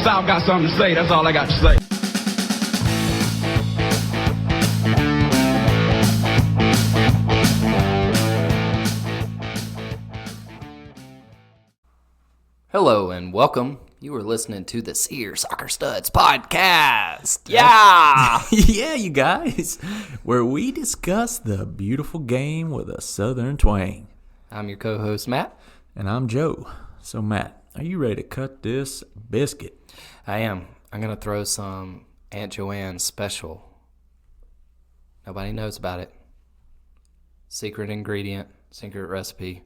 South got something to say. That's all I got to say. Hello and welcome. You are listening to the SeerSoccer Studz podcast. Yeah! Yeah, you guys, where we discuss the beautiful game with a southern twang. I'm your co-host, Matt. And I'm Joe. So, Matt, are you ready to cut this biscuit? I am. I'm going to throw some Aunt Joanne's special. Nobody knows about it. Secret ingredient, secret recipe,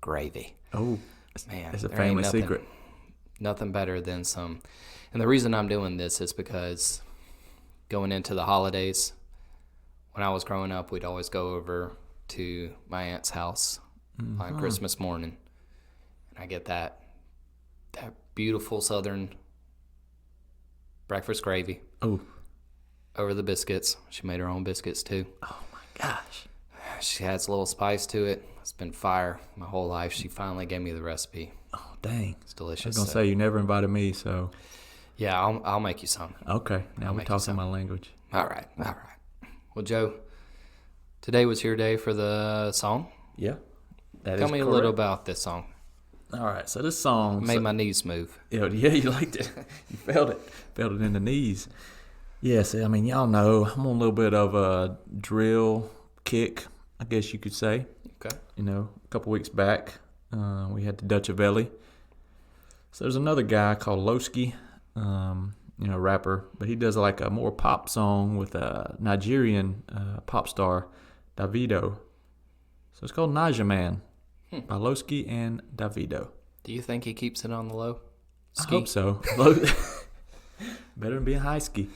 gravy. Oh, Man, it's a there family ain't secret. Nothing better than some. And the reason I'm doing this is because going into the holidays, when I was growing up, we'd always go over to my aunt's house on Christmas morning. And I get that beautiful southern breakfast gravy. Oh. Over the biscuits. She made her own biscuits too. Oh, my gosh. She adds a little spice to it. It's been fire my whole life. She finally gave me the recipe. Oh, dang. It's delicious. I was going to say, you never invited me, so. Yeah, I'll make you some. Okay. Now we're talking my language. All right. Well, Joe, today was your day for the song. Yeah. Tell me a little about this song. All right. So this song. Made my knees move. Yeah, you liked it. You felt it. Felt it in the knees. Yes, I mean, y'all know I'm on a little bit of a drill kick, I guess you could say. Okay. You know, a couple weeks back, we had the Dutch Valley. So there's another guy called Lowski, rapper, but he does like a more pop song with a Nigerian pop star, Davido. So it's called Naija Man by Lowski and Davido. Do you think he keeps it on the low? I hope so. Better than being high ski.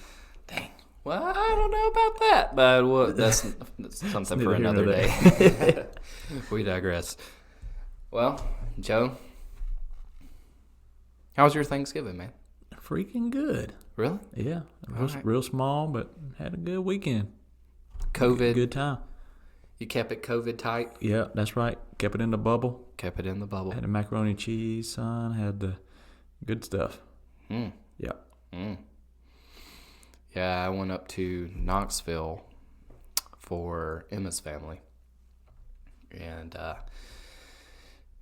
Dang. Well, I don't know about that, but that's something for another day. We digress. Well, Joe, how was your Thanksgiving, man? Freaking good. Really? Yeah. Real small, but had a good weekend. COVID. Good time. You kept it COVID tight? Yeah, that's right. Kept it in the bubble. Kept it in the bubble. Had the macaroni and cheese, son. Had the good stuff. Yeah. Yeah, I went up to Knoxville for Emma's family. And,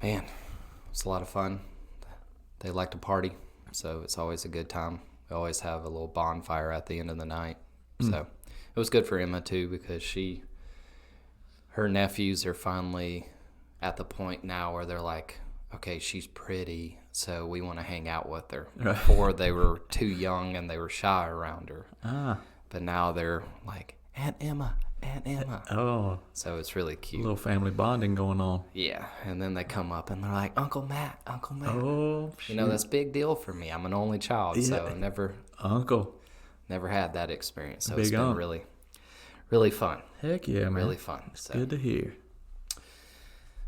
man, it was a lot of fun. They like to party, so it's always a good time. We always have a little bonfire at the end of the night. So it was good for Emma, too, because her nephews are finally at the point now where they're like, okay, she's pretty, so we want to hang out with her. Before they were too young and they were shy around her. But now they're like, Aunt Emma. Oh. So it's really cute. A little family bonding going on. Yeah, and then they come up and they're like, Uncle Matt. Oh, shit. You know, that's a big deal for me. I'm an only child, so I never had that experience. So it's been really, really fun. Heck yeah, man. Really fun. It's good to hear.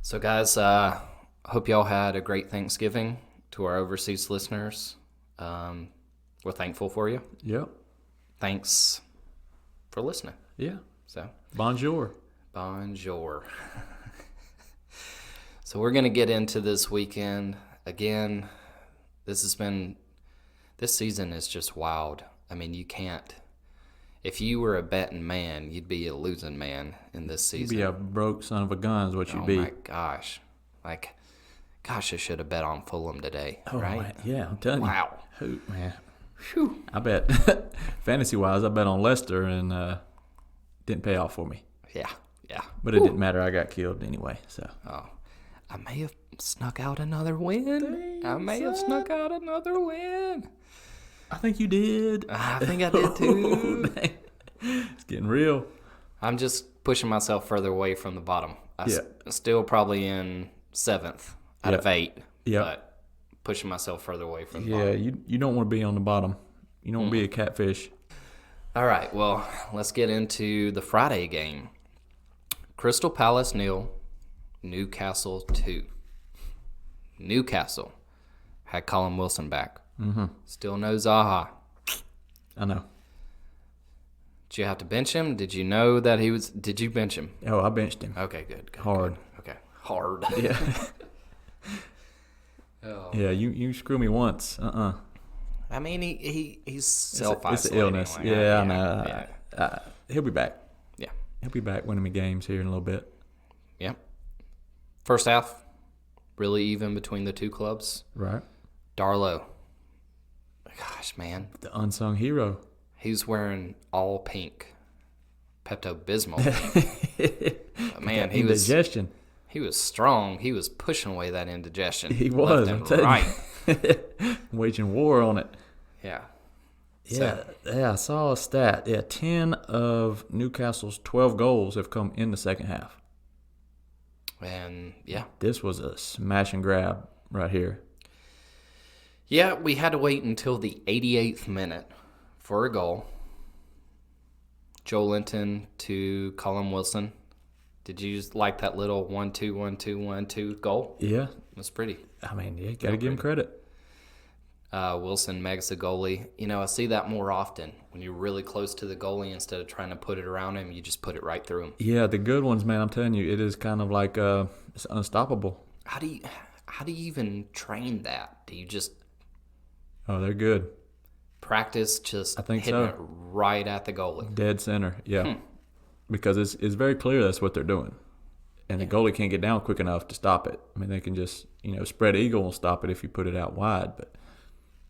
So, guys, I hope y'all had a great Thanksgiving. To our overseas listeners, we're thankful for you. Yep. Thanks for listening. Yeah. So, bonjour. So we're going to get into this weekend. Again, this season is just wild. I mean, you can't, if you were a betting man, you'd be a losing man in this season. You'd be a broke son of a gun is what you'd be. Oh my gosh. I should have bet on Fulham today, right? Man. Yeah, I'm telling you. Wow. Hoot, man. Whew. I bet, fantasy-wise, I bet on Leicester and didn't pay off for me. Yeah. But it didn't matter. I got killed anyway, so. Oh, I may have snuck out another win. I think you did. I think I did too. It's getting real. I'm just pushing myself further away from the bottom. I'm still probably in 7th out of 8. Yeah. But pushing myself further away from the bottom. Yeah, you don't want to be on the bottom. You don't want to be a catfish. All right, well, let's get into the Friday game. Crystal Palace 0, Newcastle 2. Newcastle had Colin Wilson back. Mm-hmm. Still no Zaha. I know. Did you have to bench him? Did you know that he was... Did you bench him? Oh, I benched him. Okay, good. Hard. Good. Okay, hard. Yeah. Yeah, you screw me once. I mean, he's It's self-isolating. an illness. Like, I know. Yeah. He'll be back. Yeah. He'll be back winning me games here in a little bit. Yep. First half, really even between the two clubs. Right. Darlow. Gosh, man. The unsung hero. He was wearing all pink. Pepto-Bismol pink. But man, he indigestion. He was strong. He was pushing away that indigestion. He was. Left I'm and telling right. you. Waging war on it. Yeah. Yeah, I saw a stat. Yeah, 10 of Newcastle's 12 goals have come in the second half. And yeah. This was a smash and grab right here. Yeah, we had to wait until the 88th minute for a goal. Joe Linton to Colin Wilson. Did you like that little 1-2, 1-2, 1-2 goal? Yeah. It was pretty. I mean, you got to give him credit. Wilson megs the goalie. You know, I see that more often. When you're really close to the goalie, instead of trying to put it around him, you just put it right through him. Yeah, the good ones, man, I'm telling you, it is kind of like it's unstoppable. How do you even train that? Do you just Oh, they're good. practice just I think hitting so. it right at the goalie? Dead center, yeah. Because it's very clear that's what they're doing. And the goalie can't get down quick enough to stop it. I mean, they can just, spread eagle and stop it if you put it out wide. But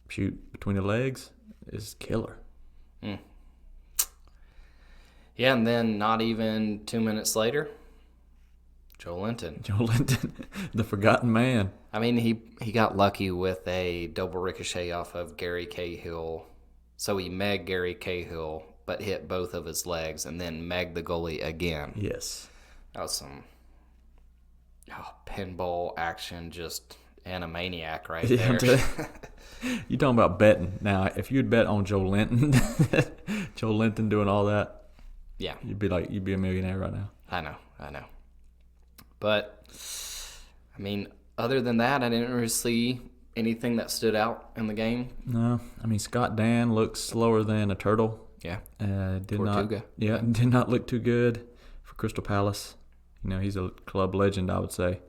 shoot between the legs is killer. Yeah, and then not even 2 minutes later, Joe Linton. Joe Linton, the forgotten man. I mean, he got lucky with a double ricochet off of Gary Cahill. So he megged Gary Cahill, but hit both of his legs, and then megged the goalie again. Yes. That was some pinball action, just Animaniac right there. You talking about betting. Now, if you'd bet on Joe Linton, Joe Linton doing all that, Yeah. you'd be a millionaire right now. I know. But, I mean, other than that, I didn't really see anything that stood out in the game. No, I mean, Scott Dan looks slower than a turtle. Yeah. Did Tortuga. did not look too good for Crystal Palace. He's a club legend, I would say.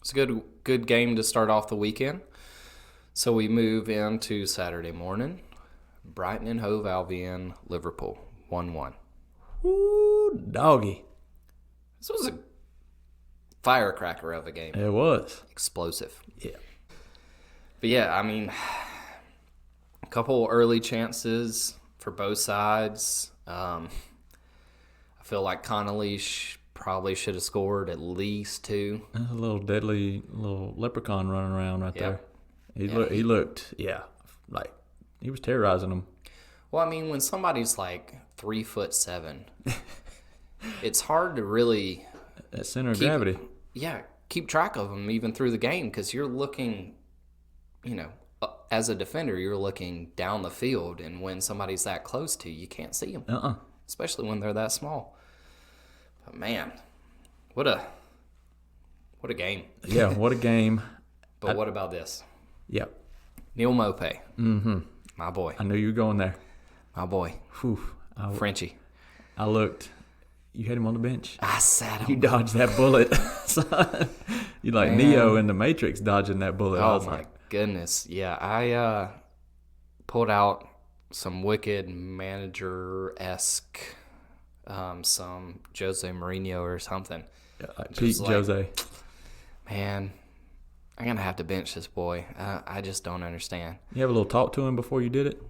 It's a good game to start off the weekend. So we move into Saturday morning. Brighton and Hove Albion, Liverpool, 1-1. Ooh, doggy. This was a firecracker of a game. It was. Explosive. Yeah. But yeah, I mean, a couple early chances for both sides. I feel like Connolly probably should have scored at least 2. There's a little deadly little leprechaun running around right there. He looked, like he was terrorizing them. Well, I mean, when somebody's like 3'7", it's hard to really That center of gravity. keep track of them even through the game, because you're looking, as a defender, you're looking down the field, and when somebody's that close to you, you can't see them, especially when they're that small. But man, what a game! Yeah, what a game. But what about this? Yep. Neil Mopay, my boy, I knew you were going there. my boy, Whew. Frenchie. I looked. You had him on the bench. I sat him. You dodged that bullet. You like Neo in the Matrix dodging that bullet. I Oh was my like, goodness. Yeah, I pulled out some wicked manager-esque, some Jose Mourinho or something. Pete Jose. Man, I'm going to have to bench this boy. I just don't understand. You have a little talk to him before you did it?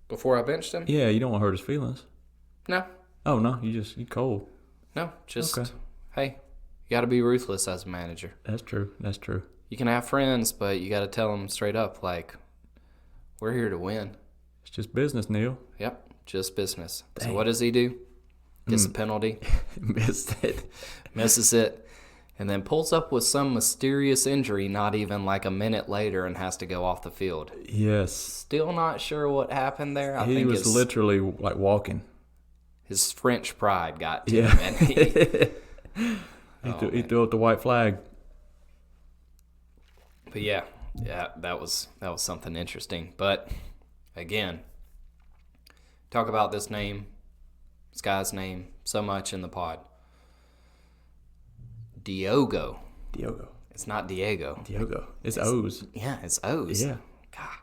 Before I benched him? Yeah, you don't want to hurt his feelings. No. Oh, no, you cold. No, just, Okay. Hey, you got to be ruthless as a manager. That's true. You can have friends, but you got to tell them straight up, like, we're here to win. It's just business, Neil. Yep, just business. Dang. So what does he do? Gets a penalty. Missed it. Misses it, and then pulls up with some mysterious injury not even like a minute later and has to go off the field. Yes. Still not sure what happened there. I He think was literally like walking. his French pride got to Yeah. him. And He threw up the white flag. but yeah, that was something interesting. But again, talk about this guy's name so much in the pod. Diogo. It's not Diego. It's O's. Yeah, it's O's. Yeah. God.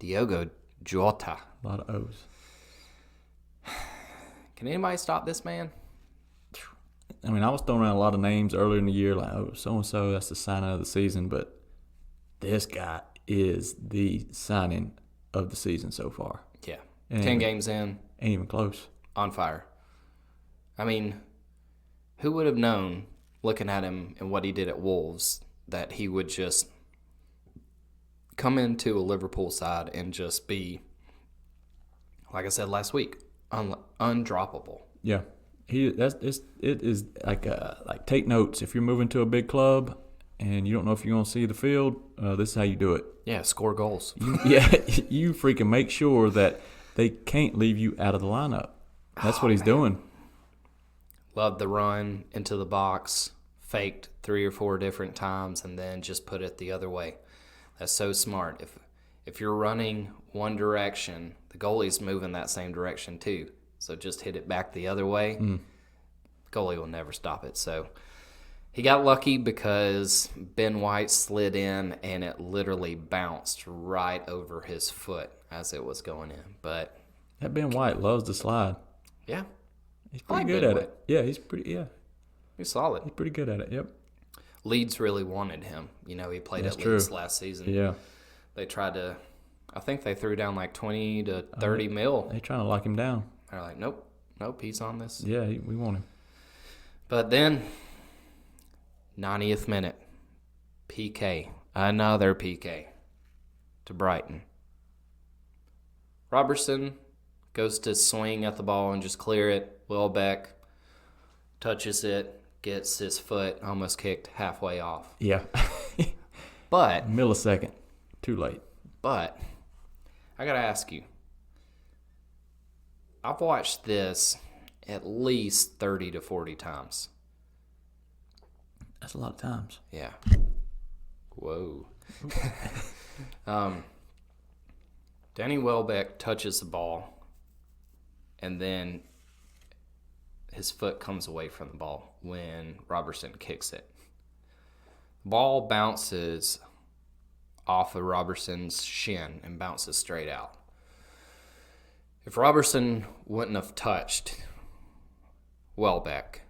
Diogo Jota. A lot of O's. Can anybody stop this man? I mean, I was throwing around a lot of names earlier in the year, like, oh, so-and-so, that's the signing of the season. But this guy is the signing of the season so far. Yeah. And 10 games in. Ain't even close. On fire. I mean, who would have known, looking at him and what he did at Wolves, that he would just come into a Liverpool side and just be, like I said last week, undroppable. Yeah. It is like take notes. If you're moving to a big club and you don't know if you're going to see the field, this is how you do it. Yeah, score goals. You freaking make sure that they can't leave you out of the lineup. That's what he's doing. Loved the run into the box, faked 3 or 4 different times, and then just put it the other way. That's so smart. If you're running one direction, the goalie's moving that same direction too. So just hit it back the other way. Goalie will never stop it. So he got lucky because Ben White slid in and it literally bounced right over his foot as it was going in. But that Ben White loves to slide. Yeah. He's pretty good at it. Yeah, he's solid. He's pretty good at it, yep. Leeds really wanted him. You know, he played at Leeds last season. Yeah. They tried to, I think they threw down like 20 to 30 mil. They trying to lock him down. They're like, nope, he's on this. Yeah, we want him. But then, 90th minute, PK, another PK to Brighton. Robertson goes to swing at the ball and just clear it. Welbeck touches it, gets his foot almost kicked halfway off. Yeah. But millisecond, too late. But I got to ask you, I've watched this at least 30 to 40 times. That's a lot of times. Yeah. Whoa. Danny Welbeck touches the ball, and then his foot comes away from the ball when Robertson kicks it. The ball bounces off of Robertson's shin and bounces straight out. If Robertson wouldn't have touched Welbeck,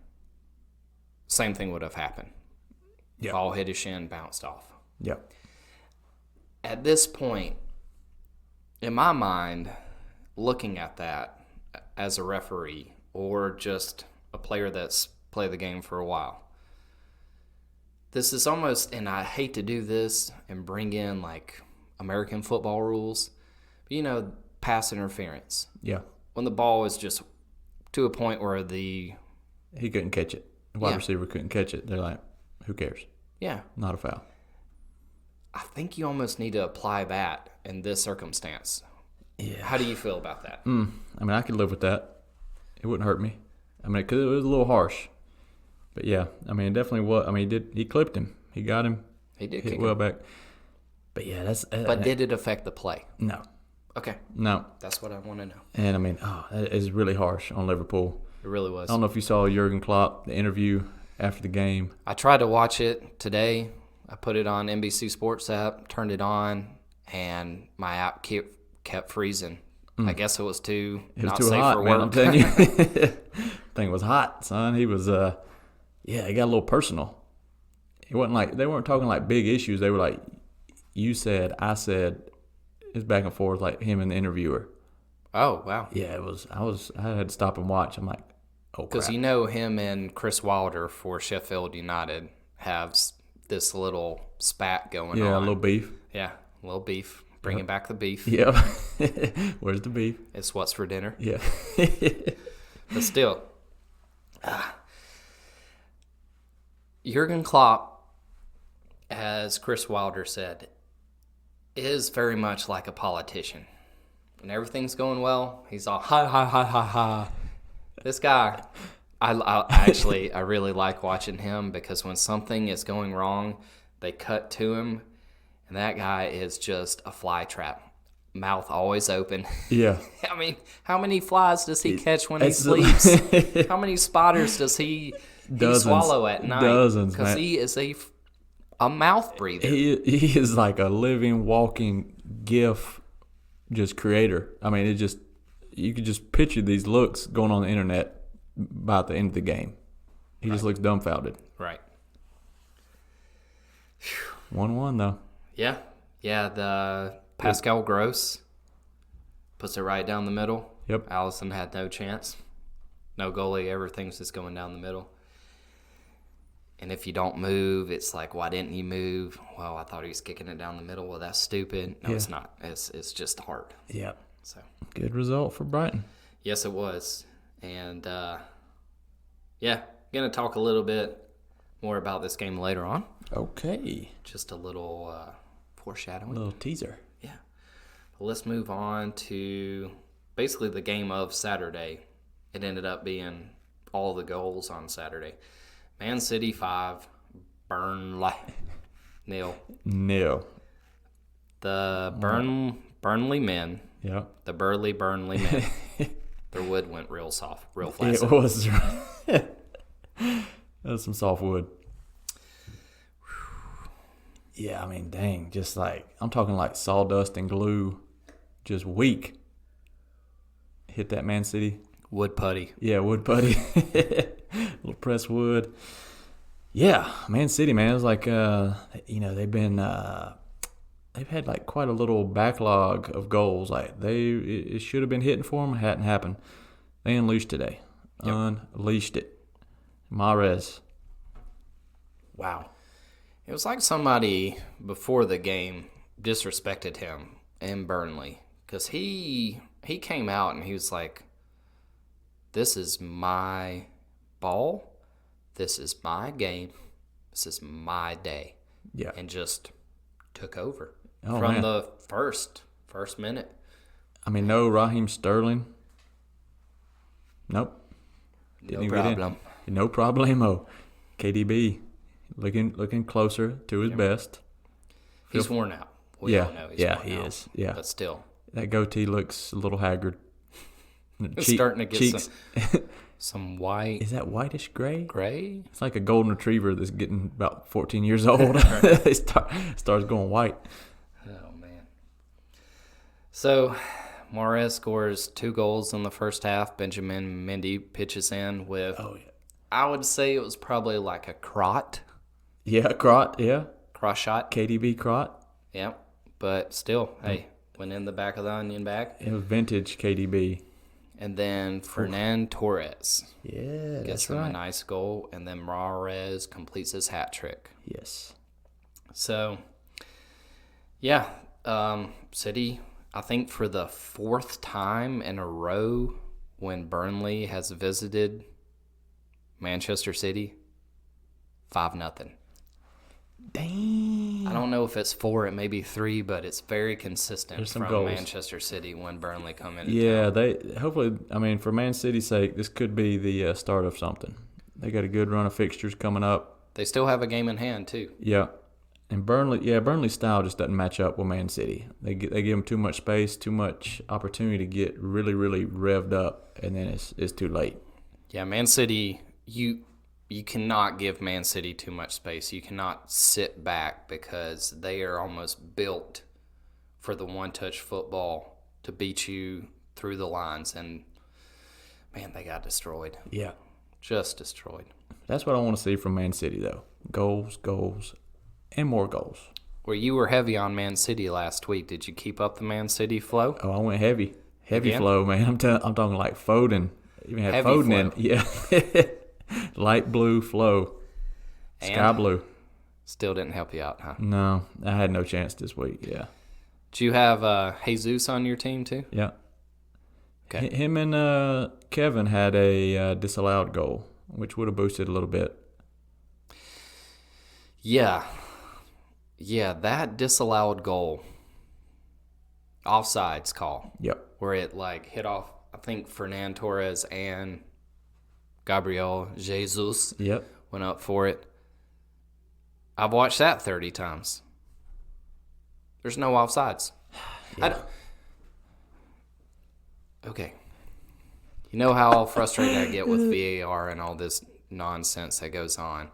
same thing would have happened. Yeah. Ball hit his shin, bounced off. Yeah. At this point, in my mind, looking at that as a referee or just a player that's played the game for a while, this is almost, and I hate to do this and bring in like American football rules, but you know, pass interference. Yeah. When the ball is just to a point where he couldn't catch it. The wide receiver couldn't catch it. They're like, who cares? Yeah. Not a foul. I think you almost need to apply that in this circumstance. Yeah. How do you feel about that? I mean, I could live with that. It wouldn't hurt me. I mean, because it was a little harsh. But yeah, I mean, it definitely was. I mean, he clipped him. He got him. He did hit kick Welbeck. But yeah, that's. But did it affect the play? No. Okay. No. That's what I want to know. And I mean, that is really harsh on Liverpool. It really was. I don't know if you saw Jurgen Klopp, the interview after the game. I tried to watch it today. I put it on NBC Sports app, turned it on, and my app kept freezing. I guess it was too not too safe hot, for man, work. I'm telling you. Thing was hot, son. He was, it got a little personal. It wasn't like, they weren't talking like big issues. They were like, you said, I said. It's back and forth like him and the interviewer. Oh, wow. Yeah, it was. I had to stop and watch. I'm like, oh, crap. Because you know him and Chris Wilder for Sheffield United have this little spat going on. Yeah, a little beef. Yeah, a little beef. Bringing back the beef. Yep. Where's the beef? It's what's for dinner. Yeah. But still, Jurgen Klopp, as Chris Wilder said, is very much like a politician. When everything's going well, he's all ha ha ha ha ha. This guy, I really like watching him because when something is going wrong, they cut to him, and that guy is just a fly trap. Mouth always open. Yeah. I mean, how many flies does he catch when he sleeps? How many spotters does he swallow at night? Dozens, because he is a mouth breather. He is like a living, walking GIF just creator. I mean, you could just picture these looks going on the internet by the end of the game. He just looks dumbfounded. Right. 1-1 though. Yeah. Yeah, the Pascal Gross puts it right down the middle. Yep. Allison had no chance. No goalie ever thinks it's going down the middle. And if you don't move, it's like, why didn't you move? Well, I thought he was kicking it down the middle. Well, that's stupid. No, it's not. It's just hard. Yep. So Good result for Brighton. yes, it was. And, yeah, going to talk a little bit more about this game later on. Okay. Just a little foreshadowing. A little teaser. Yeah. But let's move on to basically the game of Saturday. It ended up being all the goals on Saturday. Man City 5, Burnley 0. The Burnley men, the burly Burnley men, their wood went real soft, real flat. It was. That was some soft wood. Yeah, I mean, dang, just like, I'm talking like sawdust and glue, just weak. Hit that Man City. Wood putty. Yeah, wood putty. Little pressed wood. Yeah, Man City, man. It was like, they've had like quite a little backlog of goals. Like it should have been hitting for them. It hadn't happened. They unleashed today. Yep. Unleashed it. Mahrez. Wow. It was like somebody before the game disrespected him in Burnley because he came out and he was like, "This is my ball. This is my game. This is my day." Yeah. And just took over man. The first minute. I mean, no Raheem Sterling. Nope. No problem. No problemo. KDB looking closer to his best. He's worn out. We all know he's worn out. He is. Yeah. But still. That goatee looks a little haggard. It's starting to get cheeks. some white. Is that whitish gray? Gray? It's like a golden retriever that's getting about 14 years old. It starts going white. Oh, man. So, Mahrez scores 2 goals in the first half. Benjamin Mendy pitches in with, I would say it was probably like a crot. Yeah, crot, yeah. Cross shot. KDB crot. Yeah, but still, hey, went in the back of the onion bag. It was vintage KDB. And then Fernan Torres gets him a nice goal, and then Mahrez completes his hat trick. Yes. So, yeah, City, I think for the 4th time in a row when Burnley has visited Manchester City, 5-0. Dang. I don't know if it's 4, it may be 3, but it's very consistent from goals. Manchester City when Burnley come in. Yeah, they hopefully. I mean, for Man City's sake, this could be the start of something. They got a good run of fixtures coming up. They still have a game in hand too. Yeah, and Burnley's style just doesn't match up with Man City. They give them too much space, too much opportunity to get really, really revved up, and then it's too late. Yeah, Man City, you cannot give Man City too much space. You cannot sit back because they are almost built for the one-touch football to beat you through the lines. And, man, they got destroyed. Yeah. Just destroyed. That's what I want to see from Man City, though. Goals, and more goals. Well, you were heavy on Man City last week. Did you keep up the Man City flow? Oh, I went heavy. Heavy Again? flow, man. I'm talking like Foden. Even had Heavy Foden flow. in. Yeah. Light blue flow. Sky blue. Still didn't help you out, huh? No, I had no chance this week, yeah. Did you have Jesus on your team too? Yeah. Okay. Him and Kevin had a disallowed goal, which would have boosted a little bit. Yeah. Yeah, that disallowed goal. Offsides call. Yep. Where it hit off, I think, Fernan Torres and Gabriel Jesus went up for it. I've watched that 30 times. There's no offsides. Yeah. Okay. You know how frustrated I get with VAR and all this nonsense that goes on.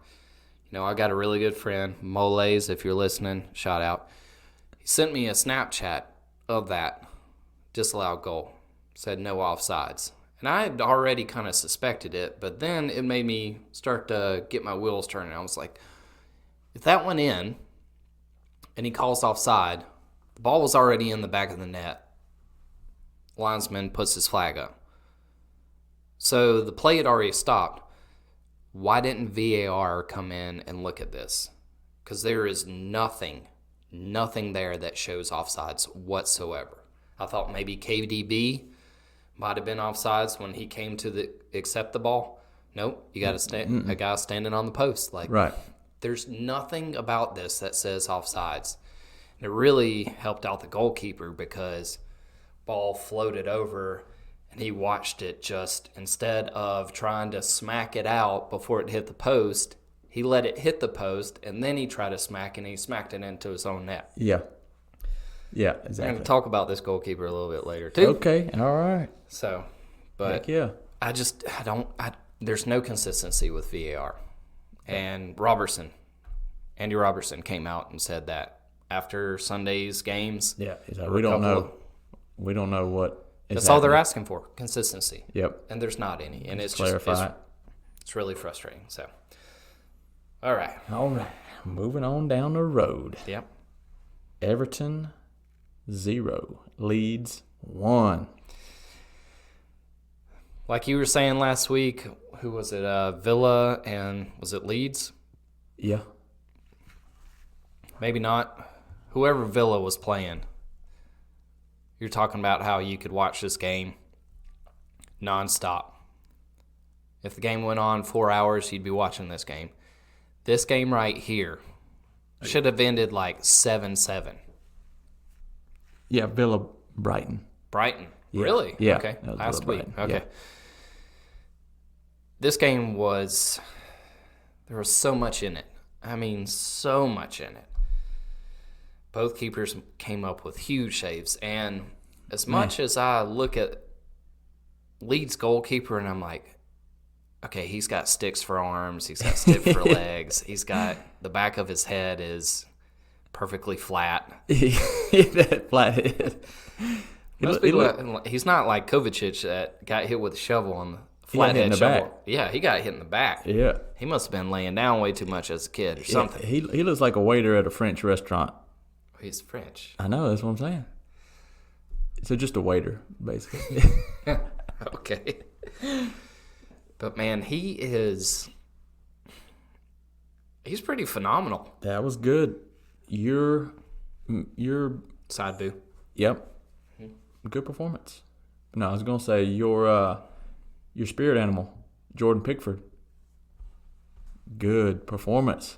You know, I got a really good friend, Moles, if you're listening, shout out. He sent me a Snapchat of that disallowed goal. Said no offsides. And I had already kind of suspected it, but then it made me start to get my wheels turning. I was like, if that went in and he calls offside, the ball was already in the back of the net. Linesman puts his flag up. So the play had already stopped. Why didn't VAR come in and look at this? Because there is nothing there that shows offsides whatsoever. I thought maybe KDB might have been offsides when he came to accept the ball. Nope, you got a guy standing on the post. Like, Right. There's nothing about this that says offsides. And it really helped out the goalkeeper because ball floated over and he watched it just, instead of trying to smack it out before it hit the post, he let it hit the post and then he tried to smack it and he smacked it into his own net. Yeah. Yeah, I'm exactly. going to talk about this goalkeeper a little bit later too. Okay, all right. So, but Heck yeah. There's no consistency with VAR. And Andy Robertson came out and said that after Sunday's games. Yeah, he's like, we don't know what is That's all they're happening. asking for, consistency. Yep. And there's not any. And it's Clarify just it. it's really frustrating. So, all right. All right. Moving on down the road. Yep. Everton 0, Leeds 1. Like you were saying last week, who was it? Villa and was it Leeds? Yeah. Maybe not. Whoever Villa was playing. You're talking about how you could watch this game nonstop. If the game went on 4 hours, you'd be watching this game. This game right here should have ended like 7-7. Yeah, Villa Brighton. Brighton. Yeah. Really? Yeah. Okay. That was Last Villa week. Brighton. Okay. Yeah. This game there was so much in it. I mean, so much in it. Both keepers came up with huge saves. And as much as I look at Leeds goalkeeper and I'm like, okay, he's got sticks for arms. He's got stiff for legs. He's got the back of his head is perfectly flat. That flat head. He's not like Kovacic that got hit with a shovel on the He got hit in flathead the shovel. back. Yeah, he got hit in the back. Yeah. He must have been laying down way too much as a kid or something. He looks like a waiter at a French restaurant. He's French. I know, that's what I'm saying. So just a waiter, basically. Okay. But man, he's pretty phenomenal. That was good. Your Side boo. Yep. Good performance. No, I was gonna say your spirit animal, Jordan Pickford. Good performance.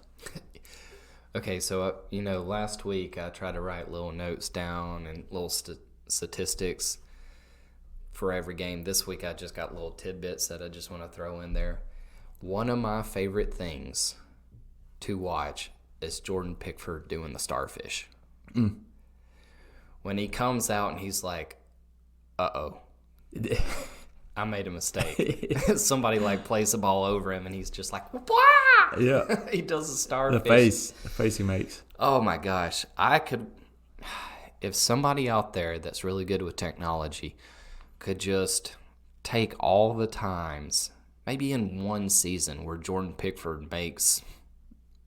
Okay, so last week I tried to write little notes down and little statistics for every game. This week I just got little tidbits that I just want to throw in there. One of my favorite things to watch is Jordan Pickford doing the starfish. When he comes out and he's like, uh-oh, I made a mistake. Somebody plays the ball over him and he's just like, wah! Yeah. He does the starfish. The face he makes. Oh my gosh. If somebody out there that's really good with technology could just take all the times, maybe in one season, where Jordan Pickford makes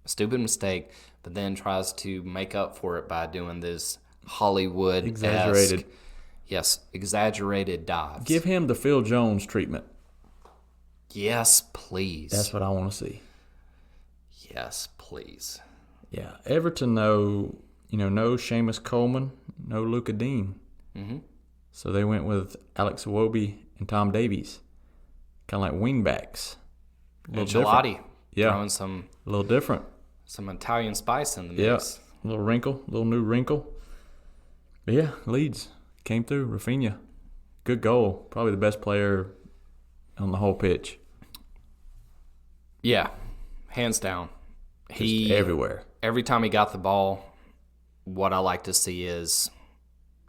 a stupid mistake, but then tries to make up for it by doing this Hollywood Exaggerated. Yes, exaggerated dives. Give him the Phil Jones treatment. Yes, please. That's what I want to see. Yes, please. Yeah. Everton, no Seamus Coleman, no Luka Dean. Mm-hmm. So they went with Alex Iwobi and Tom Davies. Kind of like wingbacks. And Gelati. Yeah. Throwing some A little different. Italian spice in the Yeah. mix. A little new wrinkle. But yeah, Leeds came through. Rafinha. Good goal. Probably the best player on the whole pitch. Yeah. Hands down. Just everywhere. Every time he got the ball, what I like to see is,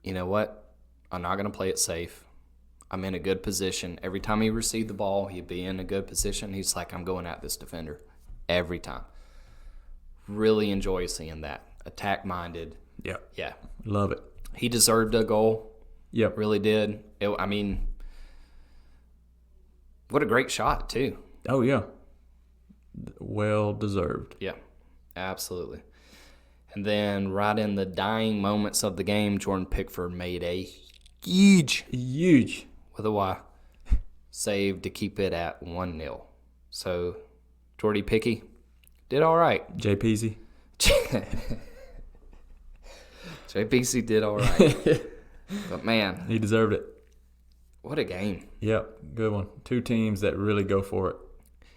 you know what? I'm not going to play it safe. I'm in a good position. Every time he received the ball, he'd be in a good position. He's like, I'm going at this defender. Every time. Really enjoy seeing that. Attack-minded. Yeah. Yeah. Love it. He deserved a goal. Yep. Really did. I mean, what a great shot, too. Oh, yeah. Well deserved. Yeah, absolutely. And then right in the dying moments of the game, Jordan Pickford made a huge, with a Y, save to keep it at 1-0. So, Jordy Picky did all right. JPZ. JPC did all right. But, man. He deserved it. What a game. Yep, good one. Two teams that really go for it.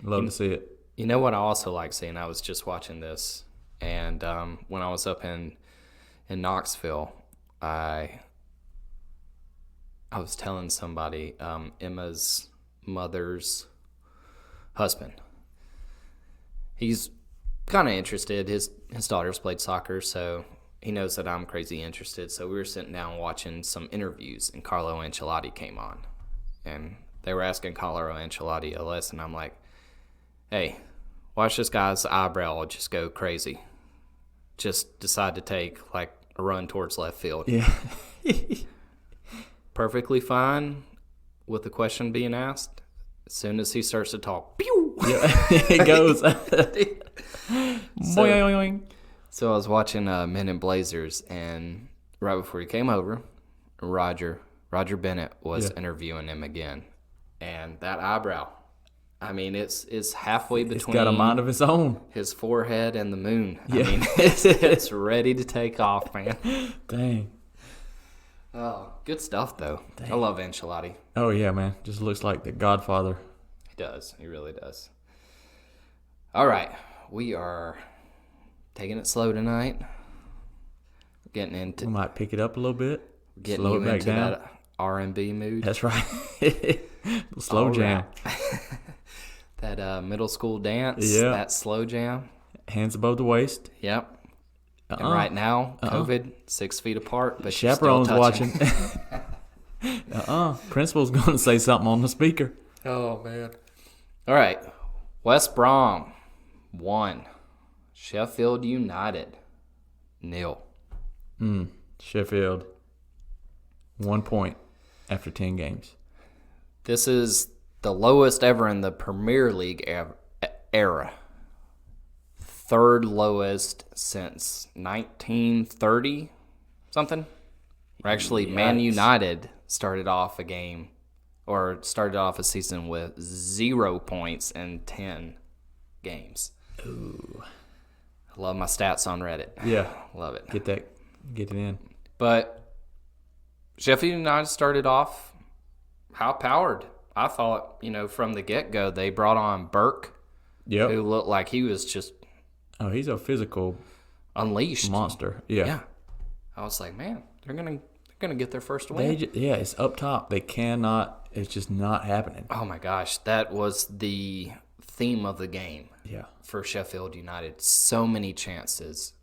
Love to see it. You know what I also like seeing? I was just watching this, and when I was up in Knoxville, I was telling somebody, Emma's mother's husband, he's kind of interested. His daughters played soccer, so he knows that I'm crazy interested. So we were sitting down watching some interviews, and Carlo Ancelotti came on, and they were asking Carlo Ancelotti a lesson. I'm like, hey, watch this guy's eyebrow just go crazy. Just decide to take like a run towards left field. Yeah. Perfectly fine with the question being asked. As soon as he starts to talk, pew! Yeah, it goes. So I was watching Men in Blazers, and right before he came over, Roger Bennett was interviewing him again. And that eyebrow, I mean, it's halfway between. It's got a mind of its own. His forehead and the moon. Yeah. I mean, it's ready to take off, man. Dang. Oh, good stuff, though. Dang. I love Ancelotti. Oh, yeah, man. Just looks like the Godfather. He does. He really does. All right. We are taking it slow tonight. Getting into. We might pick it up a little bit. Getting slow you it back into down. that R&B mood. That's right. Slow All jam. right. That middle school dance. Yeah. That slow jam. Hands above the waist. Yep. And right now, COVID, 6 feet apart, but Chaperone's you're still watching. Principal's going to say something on the speaker. Oh, man. All right. West Brom, 1. Sheffield United, 0. Sheffield, 1 point after 10 games. This is the lowest ever in the Premier League era. Third lowest since 1930 something. Or actually, Man United started off a season with 0 points in 10 games. Ooh. I love my stats on Reddit. Yeah. Love it. Get it in. But Sheffield United started off high-powered. I thought, from the get-go, they brought on Burke, who looked like he was just Oh, he's a physical unleashed monster. Yeah. I was like, man, they're gonna get their first win. It's up top. They cannot. It's just not happening. Oh my gosh, that was the theme of the game. Yeah. For Sheffield United, so many chances,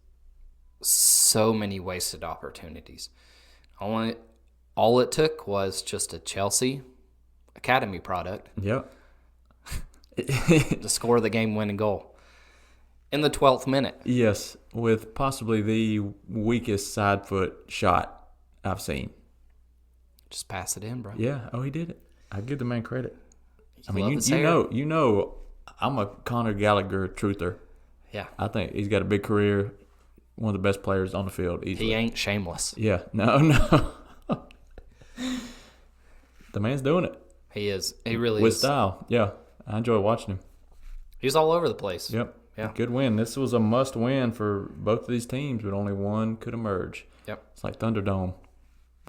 so many wasted opportunities. All it took was just a Chelsea academy product. Yep. To score the game-winning goal. In the 12th minute. Yes, with possibly the weakest side foot shot I've seen. Just pass it in, bro. Yeah. Oh, he did it. I give the man credit. I Love mean, his you hair. know, I'm a Conor Gallagher truther. Yeah. I think he's got a big career. One of the best players on the field. Easily. He ain't shameless. Yeah. No. The man's doing it. He is. He really with is. style. Yeah. I enjoy watching him. He's all over the place. Yep. Yeah. Good win. This was a must win for both of these teams, but only one could emerge. Yep. It's like Thunderdome.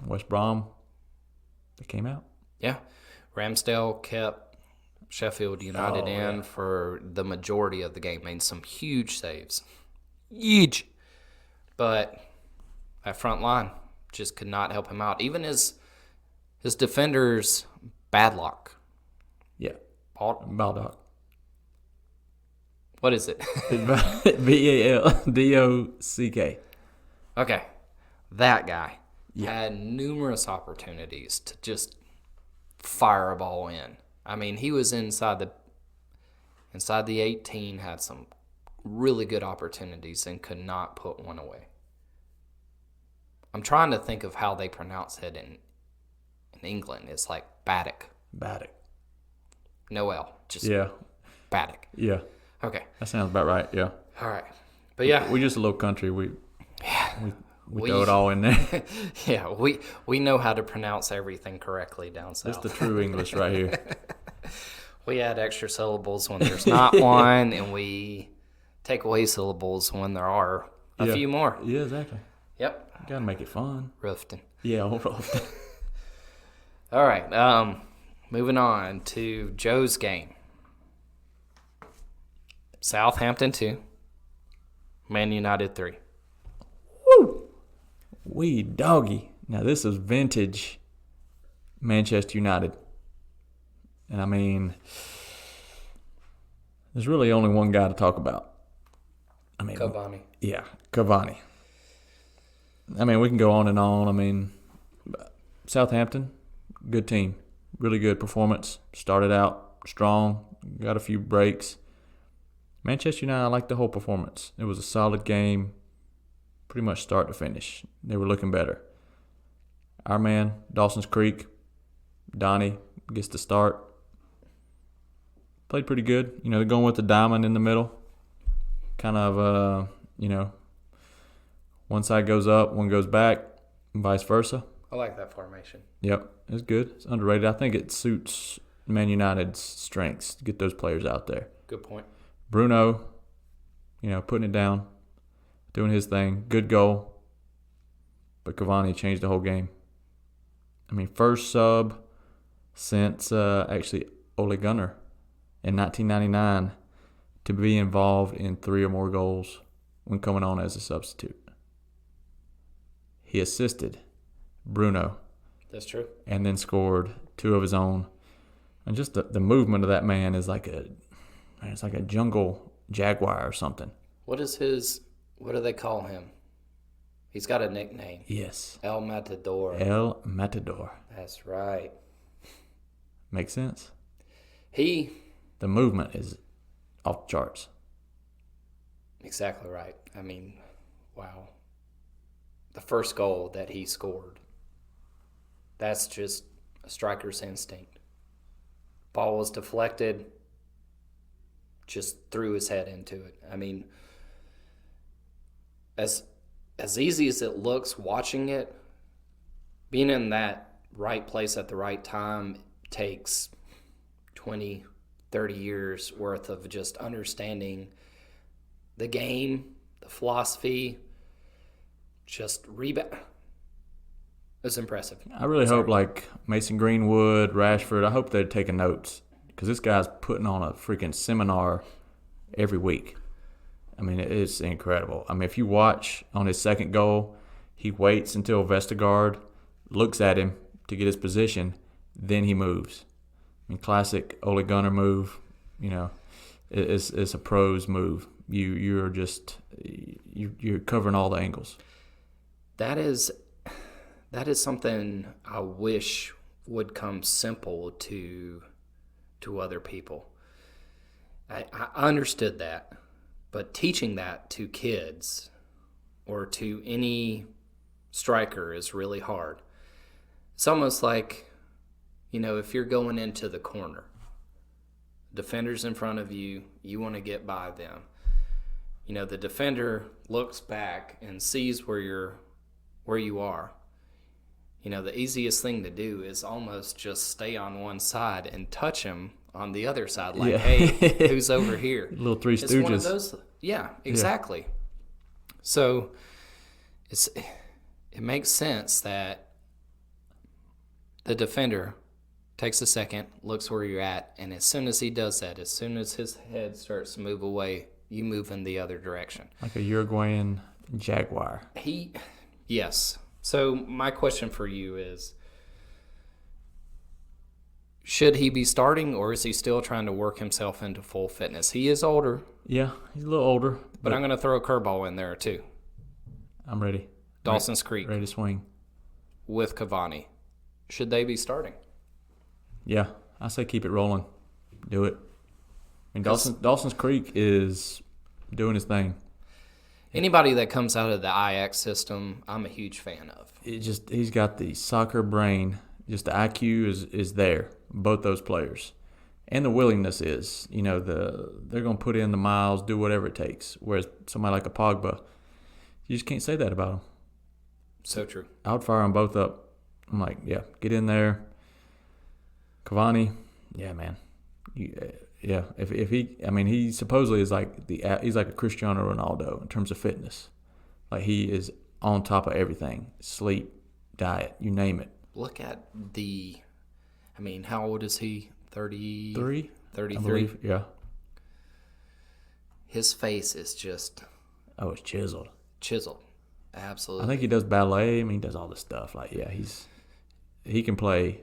West Brom, they came out. Yeah. Ramsdale kept Sheffield United in for the majority of the game. Made some huge saves. Huge. But that front line just could not help him out. Even his defenders, bad luck. Yeah. Baldock. What is it? Baldock. Okay. That guy had numerous opportunities to just fire a ball in. I mean, he was inside the 18, had some really good opportunities and could not put one away. I'm trying to think of how they pronounce it in England is like Baddock. Baddock. No L, just Yeah. Baddock. Yeah. Okay. That sounds about right. Yeah. All right. But yeah. We're just a little country. We throw it all in there. Yeah, we know how to pronounce everything correctly down south. That's the true English right here. We add extra syllables when there's not one, and we take away syllables when there are a few more. Yeah, exactly. Yep. You gotta make it fun. Roofton. Yeah, roofton. All right. Moving on to Joe's game. Southampton 2, Man United 3. Woo! Wee doggy. Now this is vintage Manchester United. And I mean, there's really only one guy to talk about. I mean, Cavani. Yeah, Cavani. I mean, we can go on and on. I mean, Southampton, good team. Really good performance. Started out strong. Got a few breaks. Manchester United, I liked the whole performance. It was a solid game. Pretty much start to finish. They were looking better. Our man, Dawson's Creek, Donnie, gets the start. Played pretty good. They're going with the diamond in the middle. Kind of, one side goes up, one goes back, and vice versa. I like that formation. Yep, it's good. It's underrated. I think it suits Man United's strengths to get those players out there. Good point. Bruno, putting it down, doing his thing. Good goal. But Cavani changed the whole game. I mean, first sub since actually Ole Gunnar in 1999 to be involved in 3 or more goals when coming on as a substitute. He assisted Bruno. That's true. And then scored 2 of his own. And just the movement of that man is like it's like a jungle jaguar or something. What do they call him? He's got a nickname. Yes. El Matador. El Matador. That's right. Makes sense. The movement is off the charts. Exactly right. I mean, wow. The first goal that he scored, that's just a striker's instinct. Ball was deflected, just threw his head into it. I mean, as easy as it looks watching it, being in that right place at the right time takes 20, 30 years worth of just understanding the game, the philosophy, just rebound. It's impressive. I really hope like Mason Greenwood, Rashford, I hope they're taking notes because this guy's putting on a freaking seminar every week. I mean, it's incredible. I mean, if you watch on his second goal, he waits until Vestergaard looks at him to get his position, then he moves. I mean, classic Ole Gunnar move. It's a pro's move. You're covering all the angles. That is something I wish would come simple to other people. I understood that, but teaching that to kids or to any striker is really hard. It's almost like, if you're going into the corner, defender's in front of you, you want to get by them. The defender looks back and sees where you are. The easiest thing to do is almost just stay on one side and touch him on the other side. Like, hey, who's over here? Little Three It's one of Stooges. those. Yeah, exactly. Yeah. So it makes sense that the defender takes a second, looks where you're at, and as soon as he does that, as soon as his head starts to move away, you move in the other direction. Like a Uruguayan jaguar. Yes. So my question for you is, should he be starting, or is he still trying to work himself into full fitness? He is older. Yeah, he's a little older. But I'm going to throw a curveball in there, too. I'm ready. Dawson's Creek. Ready to swing. With Cavani. Should they be starting? Yeah, I say keep it rolling. Do it. I mean, Dawson's Creek is doing his thing. Anybody that comes out of the Ajax system, I'm a huge fan of. He's got the soccer brain Just the IQ is there, both those players. And the willingness is, they're going to put in the miles, do whatever it takes. Whereas somebody like a Pogba, you just can't say that about him. So true. I would fire them both up. I'm like, yeah, get in there. Cavani, yeah, man. If he supposedly is he's like a Cristiano Ronaldo in terms of fitness. Like he is on top of everything. Sleep, diet, you name it. Look at how old is he? 33? 33. I believe, yeah. His face is just... Oh, it's chiseled. Absolutely. I think he does ballet. He does all this stuff. Like, yeah, he can play.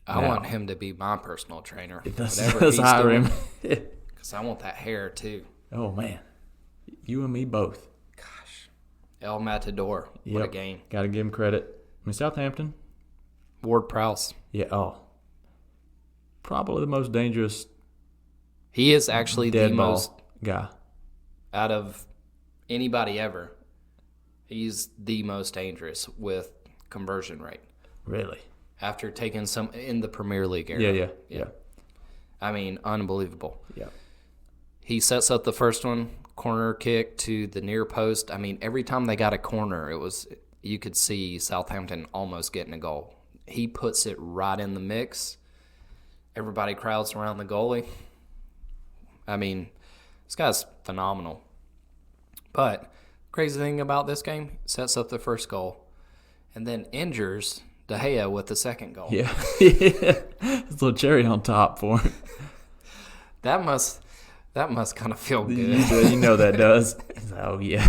I want him to be my personal trainer. Let's hire him. Because I want that hair, too. Oh, man. You and me both. Gosh. El Matador. What a game. Got to give him credit. Southampton. Ward-Prowse. Yeah, probably the most dangerous. He is actually the most guy out of anybody ever. He's the most dangerous with conversion rate. Really? After taking some in the Premier League era. Yeah. Unbelievable. Yeah. He sets up the first one, corner kick to the near post. Every time they got a corner, you could see Southampton almost getting a goal. He puts it right in the mix. Everybody crowds around the goalie. This guy's phenomenal. But crazy thing about this game, sets up the first goal and then injures De Gea with the second goal. Yeah. It's a little cherry on top for him. That must kind of feel good. You know that does. Oh, yeah.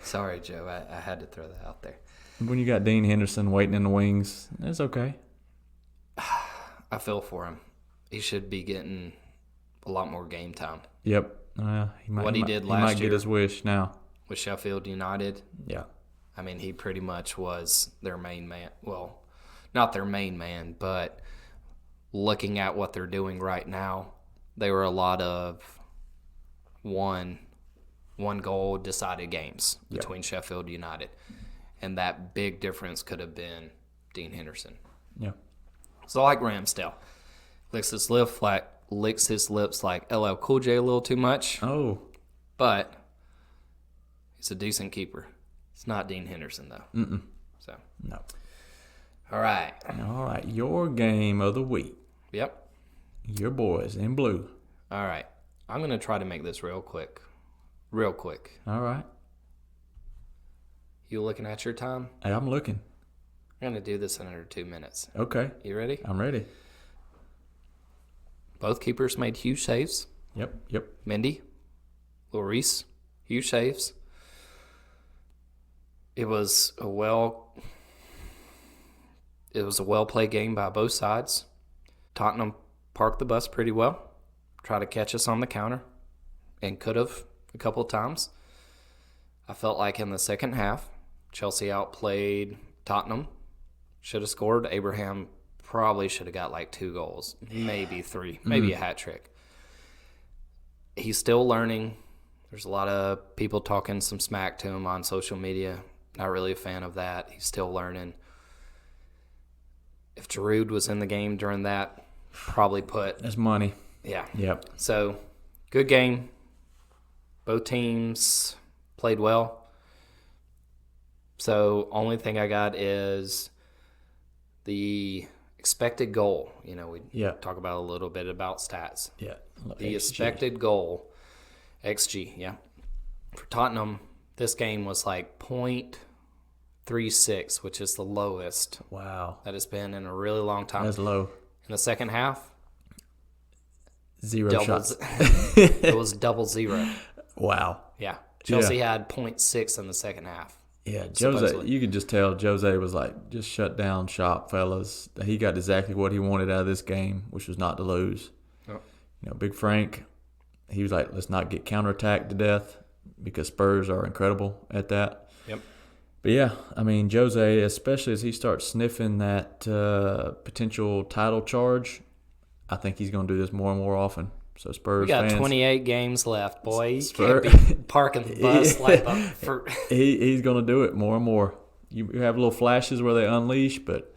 Sorry, Joe. I had to throw that out there. When you got Dean Henderson waiting in the wings, it's okay. I feel for him. He should be getting a lot more game time. Yep. He might get his wish now. With Sheffield United. Yeah. He pretty much was their main man. Well, not their main man, but looking at what they're doing right now, they were a lot of one goal decided games between Sheffield United. And that big difference could have been Dean Henderson. Yeah. So like Ramsdale, licks his lips like LL Cool J a little too much. Oh. But he's a decent keeper. It's not Dean Henderson, though. Mm-mm. So. No. All right. Your game of the week. Yep. Your boys in blue. All right. I'm going to try to make this real quick. All right. You looking at your time? Hey, I'm looking. I'm going to do this in under 2 minutes. Okay. You ready? I'm ready. Both keepers made huge saves. Yep. Mendy, Lloris, huge saves. It was a well-played game by both sides. Tottenham parked the bus pretty well, tried to catch us on the counter, and could have a couple of times. I felt like in the second half, Chelsea outplayed Tottenham. Should have scored. Abraham probably should have got like 2 goals, maybe 3, maybe a hat trick. He's still learning. There's a lot of people talking some smack to him on social media. Not really a fan of that. He's still learning. If Giroud was in the game during that, probably put... That's money. Yeah. Yep. So, good game. Both teams played well. So, only thing I got is the expected goal. We talk about a little bit about stats. Yeah. The expected goal, XG, for Tottenham, this game was like 0.36, which is the lowest. Wow. That has been in a really long time. That's low. In the second half, 0 shots. It was 0-0. Wow. Yeah. Chelsea had 0.6 in the second half. Yeah, Jose, you could just tell Jose was like, just shut down shop, fellas. He got exactly what he wanted out of this game, which was not to lose. Oh. Big Frank, he was like, let's not get counterattacked to death because Spurs are incredible at that. Yep. But yeah, Jose, especially as he starts sniffing that potential title charge, I think he's going to do this more and more often. So Spurs fans, 28 games left, boy. You can't be parking the bus like that. He's going to do it more and more. You have little flashes where they unleash, but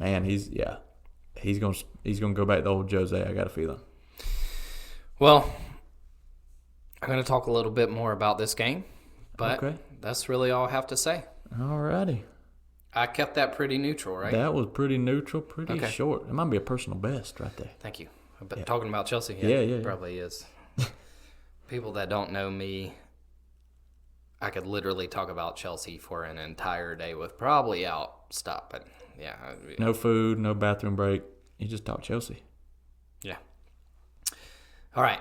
man, he's gonna go back to old Jose. I got a feeling. Well, I'm going to talk a little bit more about this game, but that's really all I have to say. Alrighty. I kept that pretty neutral, right? That was pretty neutral, pretty short. It might be a personal best right there. Thank you. But talking about Chelsea, yeah. Probably is. People that don't know me, I could literally talk about Chelsea for an entire day with probably out stopping. Yeah. No food, no bathroom break. You just talk Chelsea. Yeah. All right.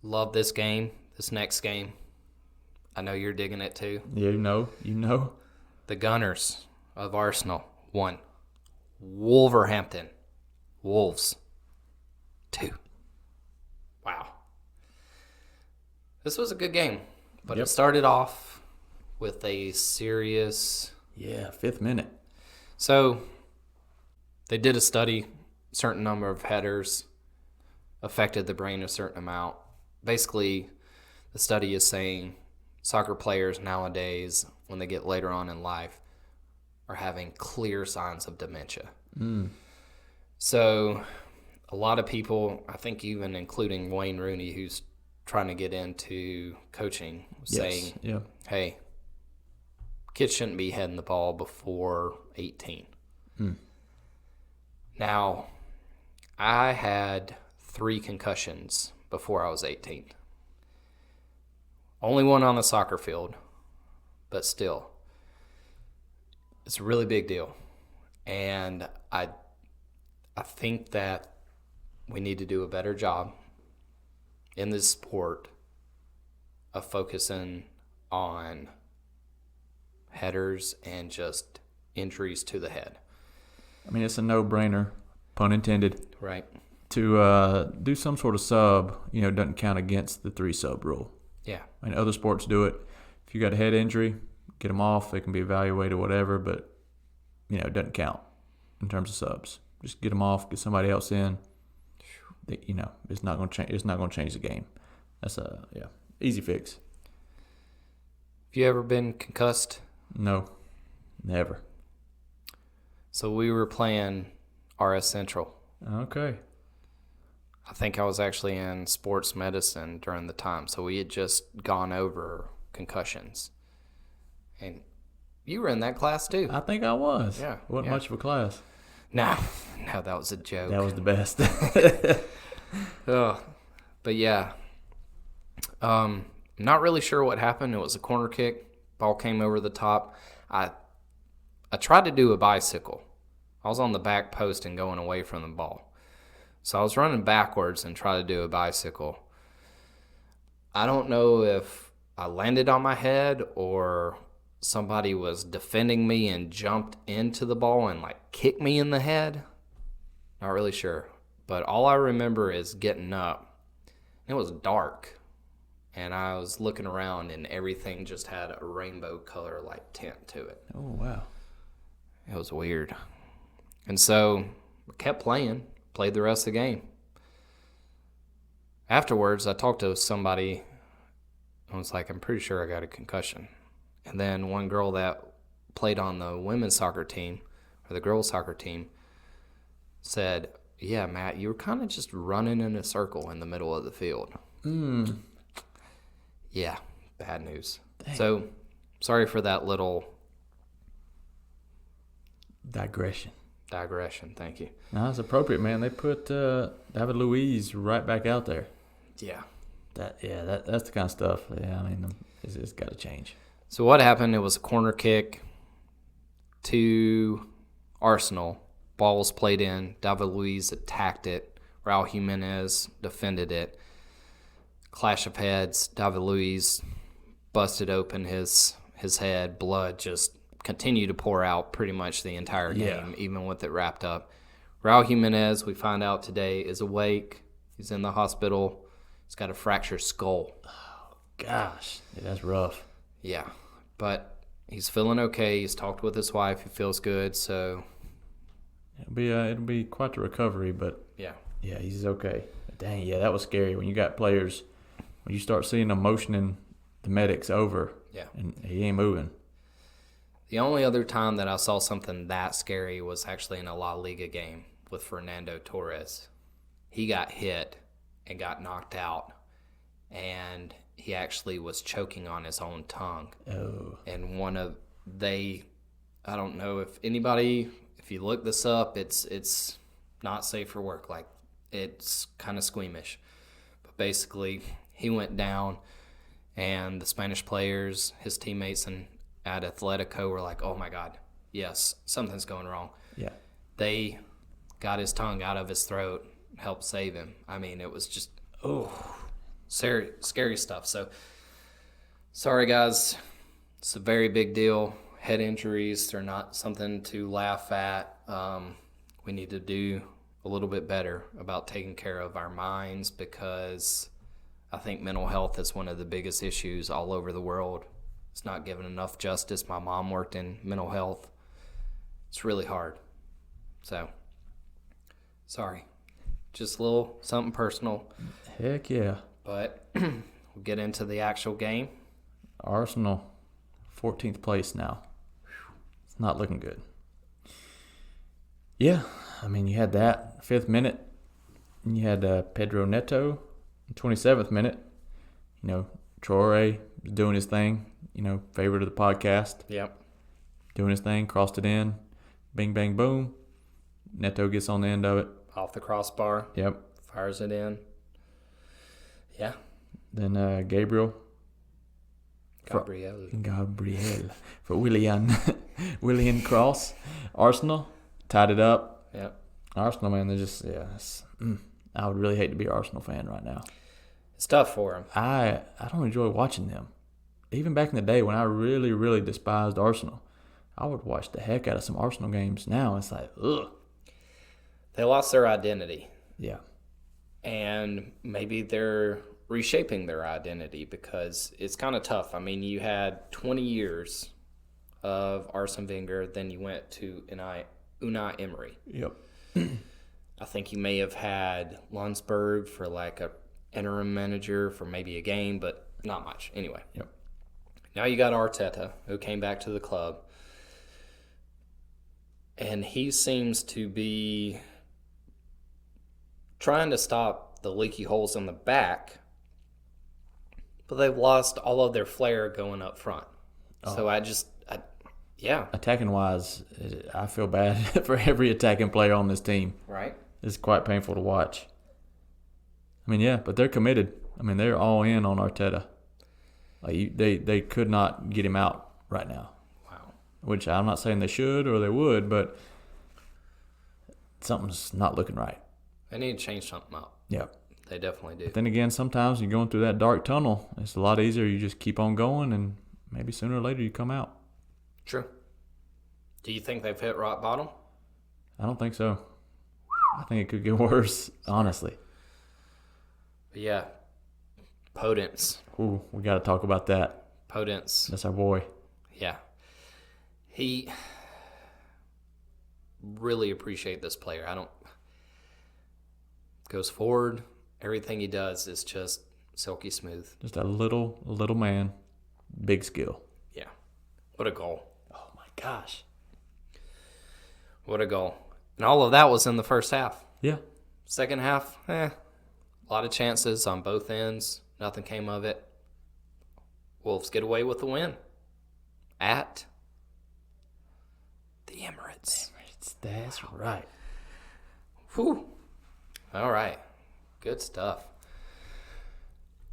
Love this game, this next game. I know you're digging it too. You know. The Gunners of Arsenal, 1. Wolverhampton, Wolves, 2. Wow. This was a good game, but it started off with a serious... Yeah, 5th minute. So, they did a study. A certain number of headers affected the brain a certain amount. Basically, the study is saying soccer players nowadays, when they get later on in life, are having clear signs of dementia. So a lot of people, I think even including Wayne Rooney, who's trying to get into coaching, saying, hey, kids shouldn't be heading the ball before 18. Now, I had 3 concussions before I was 18. Only one on the soccer field, but still, it's a really big deal. And I think that we need to do a better job in this sport of focusing on headers and just injuries to the head. I mean, it's a no-brainer, pun intended. Right. To do some sort of sub, doesn't count against the 3-sub rule. Yeah. I mean, other sports do it. If you got a head injury, get them off. They can be evaluated, whatever, but, it doesn't count in terms of subs. Just get them off, get somebody else in. It's not going to change. It's not going to change the game. That's easy fix. Have you ever been concussed? No, never. So we were playing RS Central. Okay. I think I was actually in sports medicine during the time, so we had just gone over concussions. And you were in that class too. I think I was. Yeah. Wasn't much of a class. No, that was a joke. That was the best. But yeah. Not really sure what happened. It was a corner kick. Ball came over the top. I tried to do a bicycle. I was on the back post and going away from the ball. So I was running backwards and tried to do a bicycle. I don't know if I landed on my head or somebody was defending me and jumped into the ball and kicked me in the head. Not really sure. But all I remember is getting up. It was dark. And I was looking around and everything just had a rainbow color tint to it. Oh, wow. It was weird. And so I kept playing. Played the rest of the game. Afterwards, I talked to somebody and was like, I'm pretty sure I got a concussion. And then one girl that played on the women's soccer team, or the girls' soccer team, said, yeah, Matt, you were kind of just running in a circle in the middle of the field. Yeah, bad news. Dang. So, sorry for that little... Digression, thank you. No, that's appropriate, man. They put David Luiz right back out there. Yeah. That's the kind of stuff. Yeah, I mean, it's got to change. So what happened, it was a corner kick to Arsenal. Ball was played in. David Luiz attacked it. Raul Jimenez defended it. Clash of heads. David Luiz busted open his head. Blood just continued to pour out pretty much the entire game, even with it wrapped up. Raul Jimenez, we find out today, is awake. He's in the hospital. He's got a fractured skull. Oh, gosh. Yeah, that's rough. Yeah, but he's feeling okay. He's talked with his wife. He feels good, so... It'll be quite the recovery, but... Yeah, he's okay. Dang, yeah, that was scary. When you got players, when you start seeing them motioning the medics over, and he ain't moving. The only other time that I saw something that scary was actually in a La Liga game with Fernando Torres. He got hit and got knocked out, and he actually was choking on his own tongue. Oh. And I don't know if you look this up, it's not safe for work. Like, it's kind of squeamish. But basically, he went down, and the Spanish players, his teammates at Atletico were like, oh my God, yes, something's going wrong. Yeah. They got his tongue out of his throat, helped save him. I mean, it was just, scary stuff. So, sorry guys, it's a very big deal. Head injuries, they're not something to laugh at. We need to do a little bit better about taking care of our minds, because I think mental health is one of the biggest issues all over the world. It's not given enough justice. My mom worked in mental health. It's really hard. So, sorry. Just a little something personal. Heck yeah. But we'll get into the actual game. Arsenal, 14th place now. It's not looking good. Yeah, I mean, you had that 5th minute. And you had Pedro Neto, 27th minute. You know, Traore was doing his thing. You know, favorite of the podcast. Yep. Doing his thing, crossed it in. Bing, bang, boom. Neto gets on the end of it. Off the crossbar. Yep. Fires it in. Yeah. Then Gabriel for Willian Cross. Arsenal tied it up. Yep. Arsenal, man, they're just, I would really hate to be an Arsenal fan right now. It's tough for them. I don't enjoy watching them. Even back in the day when I really, really despised Arsenal, I would watch the heck out of some Arsenal games. Now it's like, ugh. They lost their identity. Yeah. And maybe they're reshaping their identity, because it's kind of tough. I mean, you had 20 years of Arsene Wenger, then you went to Unai Emery. Yep. I think you may have had Lunsberg for like a interim manager for maybe a game, but not much. Anyway. Yep. Now you got Arteta, who came back to the club. And he seems to be trying to stop the leaky holes in the back, but they've lost all of their flair going up front. Oh. So yeah. Attacking wise, I feel bad for every attacking player on this team. Right. It's quite painful to watch. I mean, yeah, but they're committed. I mean, they're all in on Arteta. Like they could not get him out right now. Wow. Which I'm not saying they should or they would, but something's not looking right. They need to change something up. Yeah. They definitely do. But then again, sometimes you're going through that dark tunnel. It's a lot easier. You just keep on going, and maybe sooner or later you come out. True. Do you think they've hit rock bottom? I don't think so. I think it could get worse, honestly. But yeah. Podence. Ooh, we got to talk about that. Podence. That's our boy. Yeah. He really appreciate this player. Goes forward. Everything he does is just silky smooth. Just a little man. Big skill. Yeah. What a goal. Oh, my gosh. What a goal. And all of that was in the first half. Yeah. Second half, a lot of chances on both ends. Nothing came of it. Wolves get away with the win at the Emirates. That's right. Whew. All right. Good stuff.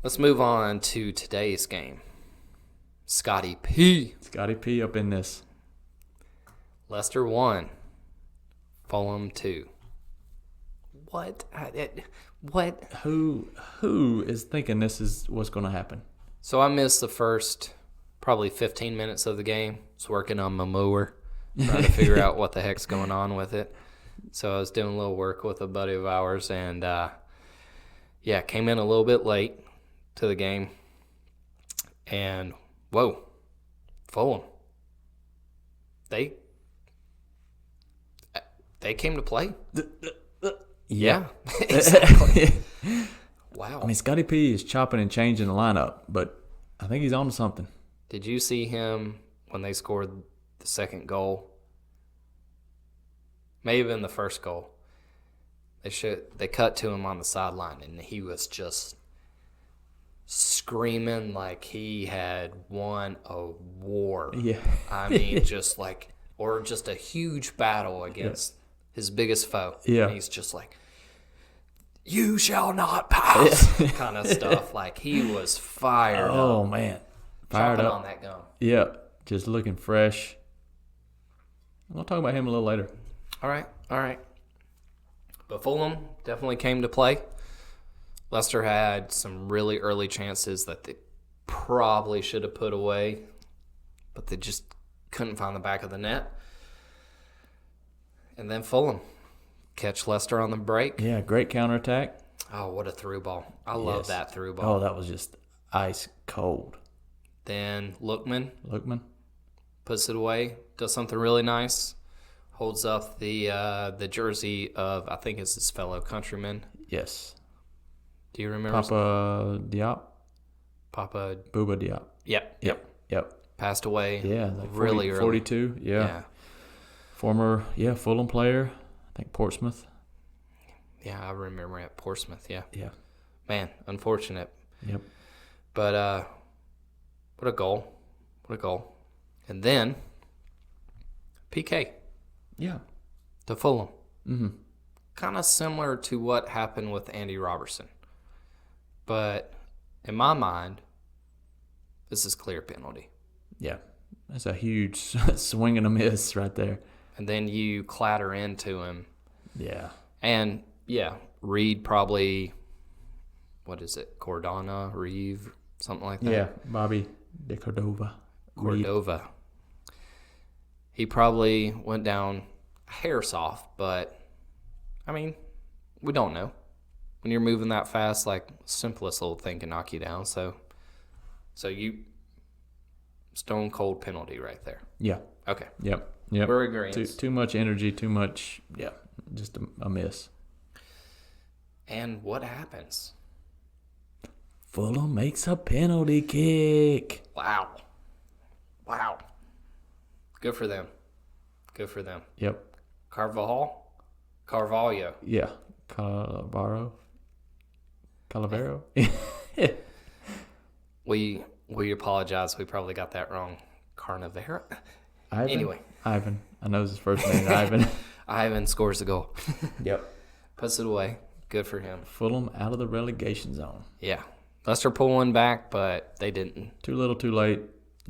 Let's move on to today's game. Scotty P. Scotty P up in this. Leicester 1. Fulham 2. What? What? Who is thinking this is what's going to happen? So I missed the first probably 15 minutes of the game. I was working on my mower, trying to figure out what the heck's going on with it. So I was doing a little work with a buddy of ours, and came in a little bit late to the game. And whoa, Fulham. They came to play. Yeah, exactly. Wow. I mean, Scotty P is chopping and changing the lineup, but I think he's on to something. Did you see him when they scored the second goal. May have been the first goal. They cut to him on the sideline, and he was just screaming like he had won a war. Yeah. I mean, just a huge battle against his biggest foe. Yeah. And he's just like, you shall not pass, kind of stuff. Like, he was fired up. Oh, man. Fired Chomping up. on that gum. Yeah, just looking fresh. We'll talk about him a little later. All right. But Fulham definitely came to play. Leicester had some really early chances that they probably should have put away, but they just couldn't find the back of the net. And then Fulham catch Leicester on the break. Yeah, great counterattack. Oh, what a through ball. I love that through ball. Oh, that was just ice cold. Then Lookman Lookman. puts it away, does something really nice, holds up the jersey of, I think it's his fellow countryman. Yes. Do you remember? Papa Diop. Papa. Bouba Diop. Yep. Passed away. Yeah, like 40, really early. 42. Yeah. Former, Fulham player. I think Portsmouth. Yeah, I remember at Portsmouth. Yeah. Yeah. Man, unfortunate. Yep. But what a goal. And then PK. Yeah. To Fulham. Mm-hmm. Kind of similar to what happened with Andy Robertson. But in my mind, this is clear penalty. Yeah. That's a huge swing and a miss right there. And then you clatter into him. Yeah. And, Reed probably, Cordona, Reeve, something like that? Yeah, Bobby de Cordova. Cordova. He probably went down a hair soft, but, I mean, we don't know. When you're moving that fast, like, simplest little thing can knock you down. So you, stone cold penalty right there. Yeah. Okay. Yep. We're agreeing. Too much energy, just a miss. And what happens? Fulham makes a penalty kick. Wow. Good for them. Yep. Carvalho. Yeah. Calavero. We apologize. We probably got that wrong. Carnavera? Ivan? Anyway. Ivan. I know his first name, Ivan. Ivan scores the goal. Yep. Puts it away. Good for him. Fulham out of the relegation zone. Yeah. Leicester pulled one back, but they didn't. Too little, too late.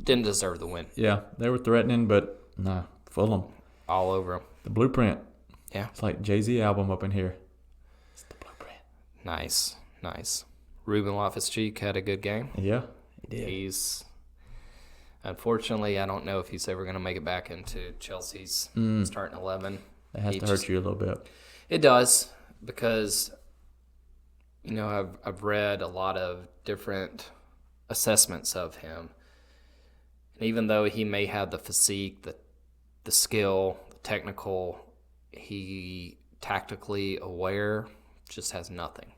Didn't deserve the win. Yeah, they were threatening, but nah, Fulham. All over them. The blueprint. Yeah. It's like Jay-Z album up in here. It's the blueprint. Nice. Ruben Loftus-Cheek had a good game. Yeah, he did. He's, unfortunately, I don't know if he's ever going to make it back into Chelsea's starting 11. That has to hurt you a little bit. It does, because, I've read a lot of different assessments of him. And even though he may have the physique, the skill, the technical, he tactically aware, just has nothing.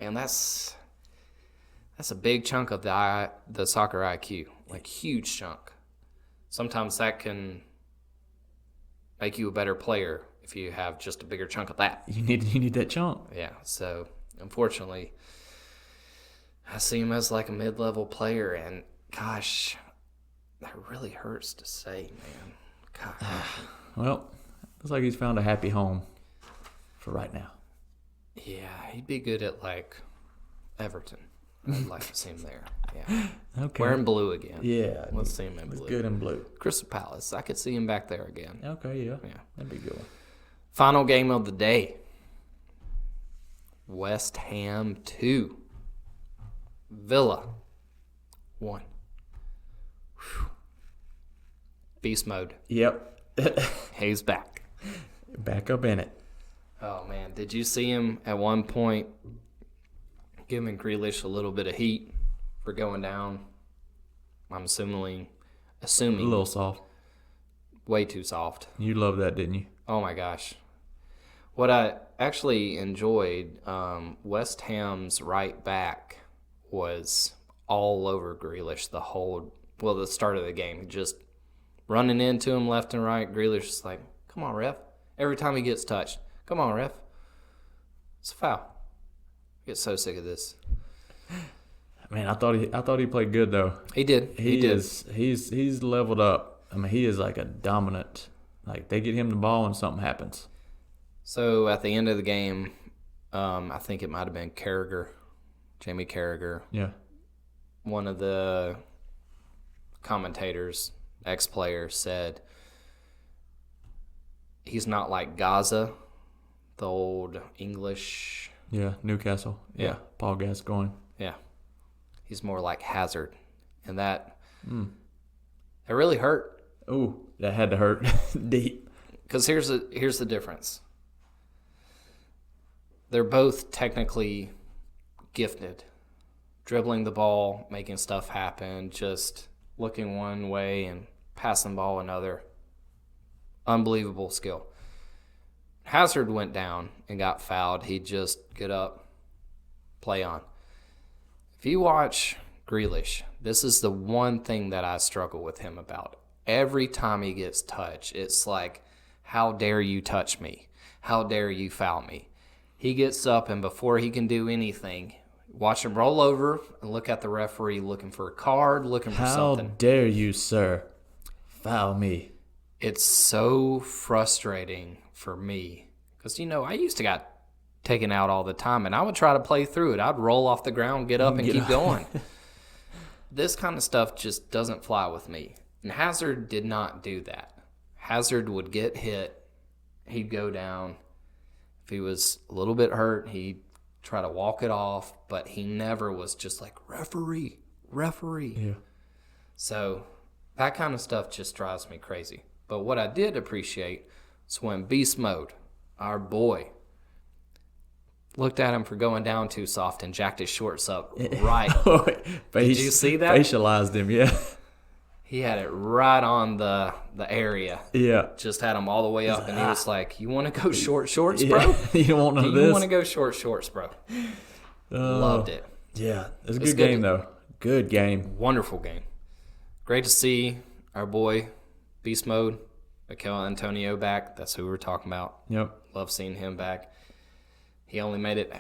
And that's a big chunk of the soccer IQ, like huge chunk. Sometimes that can make you a better player if you have just a bigger chunk of that. You need that chunk. Yeah, so unfortunately, I see him as like a mid-level player, and gosh, that really hurts to say, man. God. Well, looks like he's found a happy home for right now. Yeah, he'd be good at like Everton. I'd like to see him there. Yeah. Okay. Wearing blue again. Yeah. Let's see him in blue. Good in blue. Crystal Palace. I could see him back there again. Okay, yeah. Yeah. That'd be good. Final game of the day. West Ham 2. Villa 1. Whew. Beast mode. Yep. He's back. Back up in it. Oh, man. Did you see him at one point giving Grealish a little bit of heat for going down? I'm assuming A little soft. way too soft. You loved that, didn't you? Oh, my gosh. What I actually enjoyed, West Ham's right back was all over Grealish the start of the game. Just running into him left and right. Grealish is like, come on, ref. Every time he gets touched, come on, ref. It's a foul. I get so sick of this. Man, I thought he played good though. He did. He's leveled up. I mean, he is like a dominant. Like they get him the ball and something happens. So at the end of the game, I think it might have been Jamie Carragher. Yeah. One of the commentators, ex-players, said he's not like Gaza, the old English. Yeah, Newcastle. Yeah, Paul Gascoigne. Yeah. He's more like Hazard. And that really hurt. Ooh, that had to hurt deep. Because here's the difference. They're both technically gifted. Dribbling the ball, making stuff happen, just looking one way and passing the ball another. Unbelievable skill. Hazard went down and got fouled. He'd just get up, play on. If you watch Grealish, this is the one thing that I struggle with him about. Every time he gets touched, it's like, how dare you touch me? How dare you foul me? He gets up, and before he can do anything, watch him roll over and look at the referee looking for a card, looking for something. How dare you, sir, foul me? It's so frustrating for me because, I used to get taken out all the time, and I would try to play through it. I'd roll off the ground, get up, and keep going. This kind of stuff just doesn't fly with me. And Hazard did not do that. Hazard would get hit. He'd go down. If he was a little bit hurt, he'd try to walk it off, but he never was just like, referee. Yeah. So that kind of stuff just drives me crazy. But what I did appreciate was when Beast Mode, our boy, looked at him for going down too soft and jacked his shorts up right. Did you see that? Facialized him, yeah. He had it right on the area. Yeah. Just had him all the way up, and he was like, you want to go shorts, bro? You don't want none of this? You want to go shorts, bro? Loved it. Yeah. It was a good game, though. Good game. Wonderful game. Great to see our boy, Beast Mode, Mikel Antonio back. That's who we were talking about. Yep. Love seeing him back. He only made it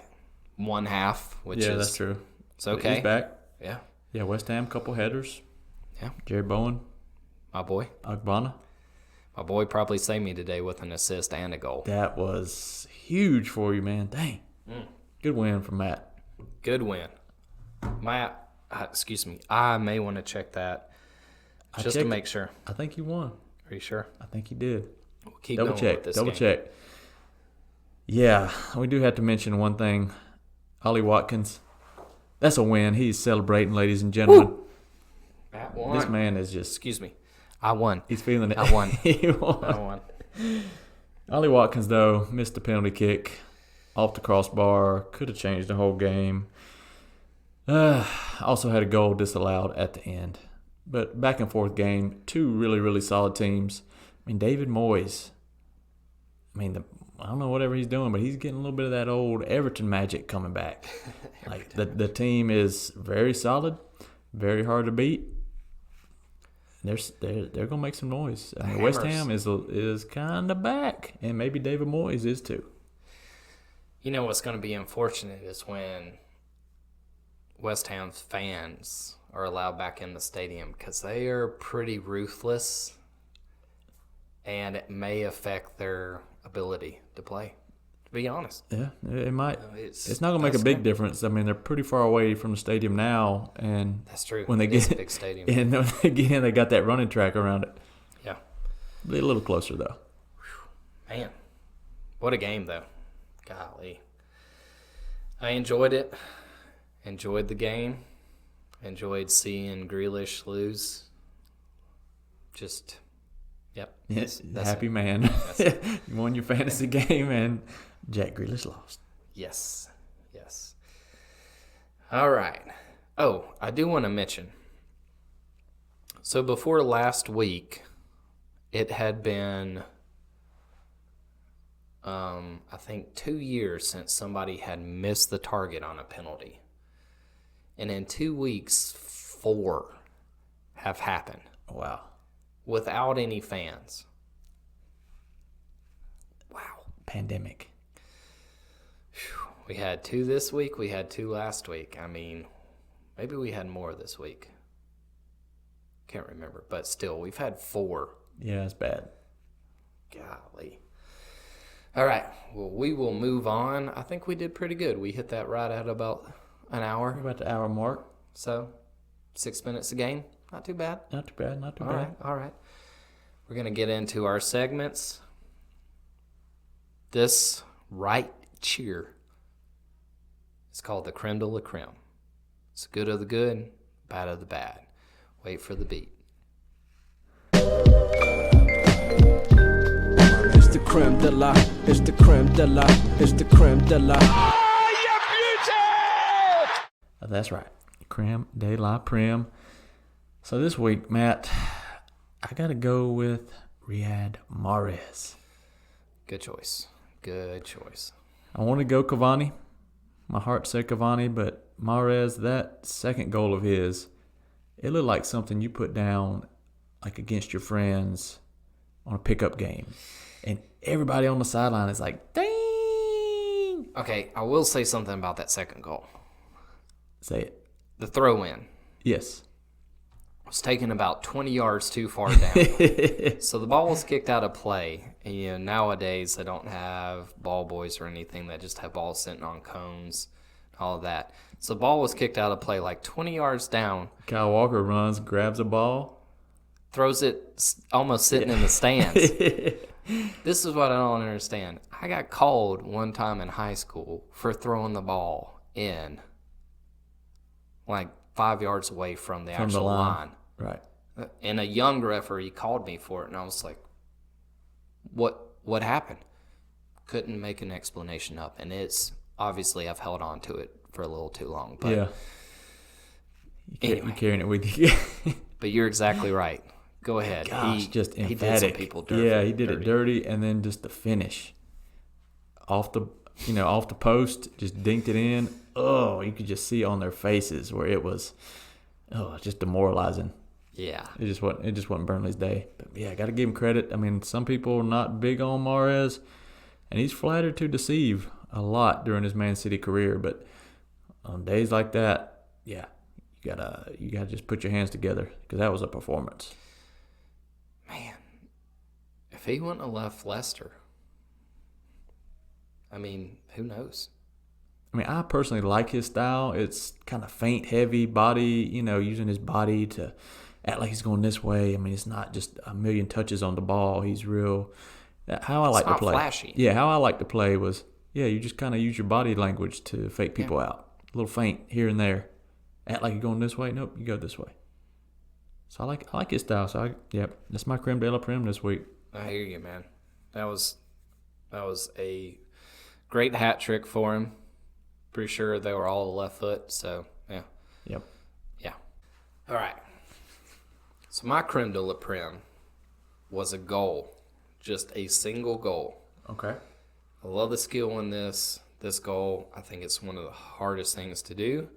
one half, which is... that's true. It's okay. He's back. Yeah. Yeah, West Ham, couple headers. Yeah. Jerry Bowen. My boy. Agbana. My boy probably saved me today with an assist and a goal. That was huge for you, man. Dang. Good win from Matt. Good win. I may want to check that just to make sure. I think he won. Are you sure? I think he did. We'll keep Double going check. with this Double game. check. Yeah, we do have to mention one thing. Ollie Watkins. That's a win. He's celebrating, ladies and gentlemen. Woo! That won. This man is just... Excuse me. I won. He's feeling it. I won. He won. I won. Ollie Watkins, though, missed the penalty kick off the crossbar. Could have changed the whole game. Also had a goal disallowed at the end. But back and forth game. Two really, really solid teams. I mean, David Moyes. I don't know whatever he's doing, but he's getting a little bit of that old Everton magic coming back. Like the team is very solid, very hard to beat. They're gonna make some noise. I mean, West Ham is kind of back, and maybe David Moyes is too. You know what's going to be unfortunate is when West Ham's fans are allowed back in the stadium because they are pretty ruthless, and it may affect their ability to play. To be honest, Yeah, it might. It's not gonna make a big difference. I mean, they're pretty far away from the stadium now, and that's true. When they It's get a big stadium, and when they get in, they got that running track around it. yeah. Be a little closer though. Man, what a game though. Golly, I enjoyed it. Enjoyed the game. Enjoyed seeing Grealish lose. Just, yep. Yes, That's happy it. man. You won your fantasy game, and Jack Grealish lost. Yes. All right. Oh, I do want to mention. So before last week, it had been, I think, 2 years since somebody had missed the target on a penalty. And in 2 weeks, 4 have happened. Wow. without any fans. Wow. Pandemic. We had 2 this week. We had 2 last week. I mean, maybe we had more this week. Can't remember. But still, we've had 4. Yeah, it's bad. Golly. All right. Well, we will move on. I think we did pretty good. We hit that right at about an hour. We're about the hour mark. So, 6 minutes a game. Not too bad. Not too bad. Not too All bad. right. All right. We're going to get into our segments. This right cheer is called the creme de la creme. It's good of the good, bad of the bad. Wait for the beat. It's the creme de la, it's the creme de la, it's the creme de la. That's right. Creme de la creme. So this week, Matt, I got to go with Riyad Mahrez. Good choice. Good choice. I want to go Cavani. My heart said Cavani, but Mahrez, that second goal of his, it looked like something you put down like against your friends on a pickup game. And everybody on the sideline is like, dang! Okay, I will say something about that second goal. Say it. The throw-in Yes. was taken about 20 yards too far down. So the ball was kicked out of play. And, you know, nowadays they don't have ball boys or anything. They just have balls sitting on cones, all of that. So the ball was kicked out of play like 20 yards down. Kyle Walker runs, grabs a ball. Throws it almost sitting in the stands. This is what I don't understand. I got called one time in high school for throwing the ball in like 5 yards away from the actual line. Right. And a young referee called me for it, and I was like, what happened? Couldn't make an explanation up. And it's obviously I've held on to it for a little too long. But yeah. Anyway. You're carrying it with you. But you're exactly right. Go ahead. Gosh, just emphatic. He did some people dirty. Yeah, he did it dirty, and then just the finish off the post, just dinked it in. Oh, you could just see on their faces where it was, just demoralizing. Yeah. It just wasn't Burnley's day. But yeah, I got to give him credit. I mean, some people are not big on Mahrez, and he's flattered to deceive a lot during his Man City career. But on days like that, yeah, you gotta just put your hands together because that was a performance. Man, if he wouldn't have left Leicester, I mean, who knows? I mean, I personally like his style. It's kind of feint, heavy body, using his body to act like he's going this way. I mean, it's not just a million touches on the ball. He's real. How I like to play. It's not flashy. Yeah, how I like to play was, you just kind of use your body language to fake people out. A little feint here and there. Act like you're going this way. Nope, you go this way. So I like his style. So that's my creme de la creme this week. I hear you, man. That was a great hat trick for him. Pretty sure they were all left foot. So yeah. Yep. Yeah. All right. So my creme de la creme was a goal, just a single goal. Okay. I love the skill in this goal. I think it's one of the hardest things to do.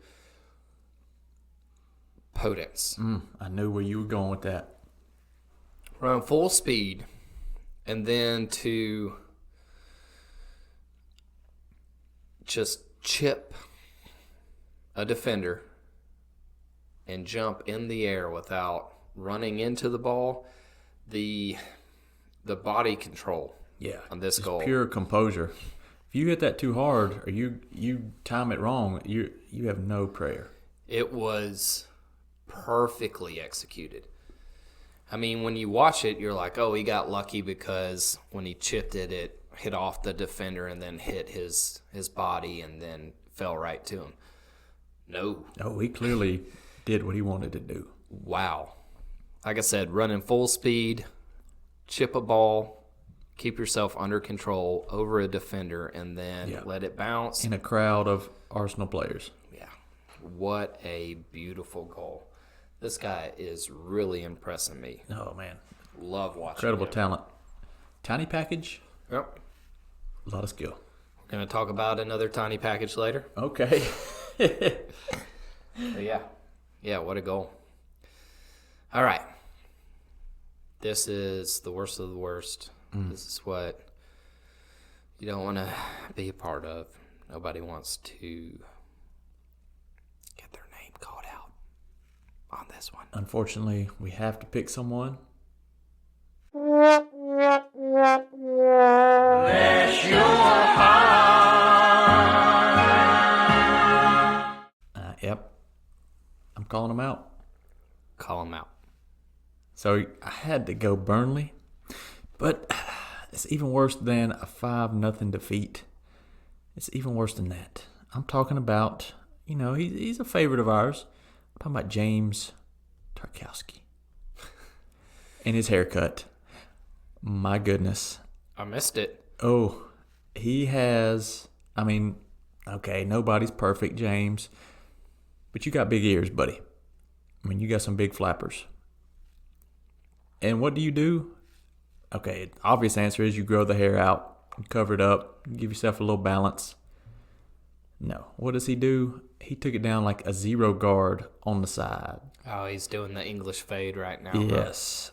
Potence. I knew where you were going with that. Run full speed, and then to just chip a defender and jump in the air without running into the ball. The body control on this just goal. Pure composure. If you hit that too hard or you time it wrong, you have no prayer. It was perfectly executed. I mean, when you watch it, you're like, oh, he got lucky because when he chipped it, it hit off the defender and then hit his body and then fell right to him. No. Oh, he clearly did what he wanted to do. Wow. Like I said, running full speed, chip a ball, keep yourself under control over a defender, and then let it bounce. In a crowd of Arsenal players. Yeah. What a beautiful goal. This guy is really impressing me. Oh, man. Love watching Incredible him. talent. Tiny package. Yep. A lot of skill. We're going to talk about another tiny package later. Okay. But yeah. Yeah, what a goal. All right. This is the worst of the worst. This is what you don't want to be a part of. Nobody wants to get their name called out on this one. Unfortunately, we have to pick someone. Yep. I'm calling him out. Call him out. So I had to go Burnley, but it's even worse than a 5-0 defeat. It's even worse than that. I'm talking about, he's a favorite of ours. I'm talking about James Tarkowski and his haircut. My goodness. I missed it. Oh, he has, okay, nobody's perfect, James, but you got big ears, buddy. You got some big flappers. And what do? Okay, obvious answer is you grow the hair out, you cover it up, you give yourself a little balance. No. What does he do? He took it down like a 0 guard on the side. Oh, he's doing the English fade right now. Yes.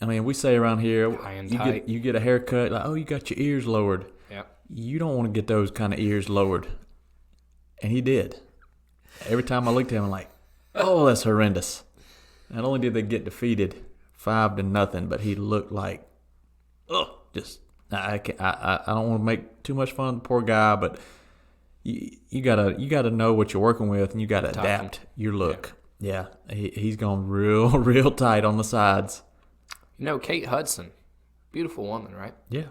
We say around here, high and tight. You get a haircut, like, oh, you got your ears lowered. Yep. You don't want to get those kind of ears lowered. And he did. Every time I looked at him, I'm like, oh, that's horrendous. Not only did they get defeated 5-0, but he looked like, I don't want to make too much fun of the poor guy, but you gotta know what you're working with, and you gotta adapt your look. Yeah, he's gone real tight on the sides. Kate Hudson, beautiful woman, right? Yeah.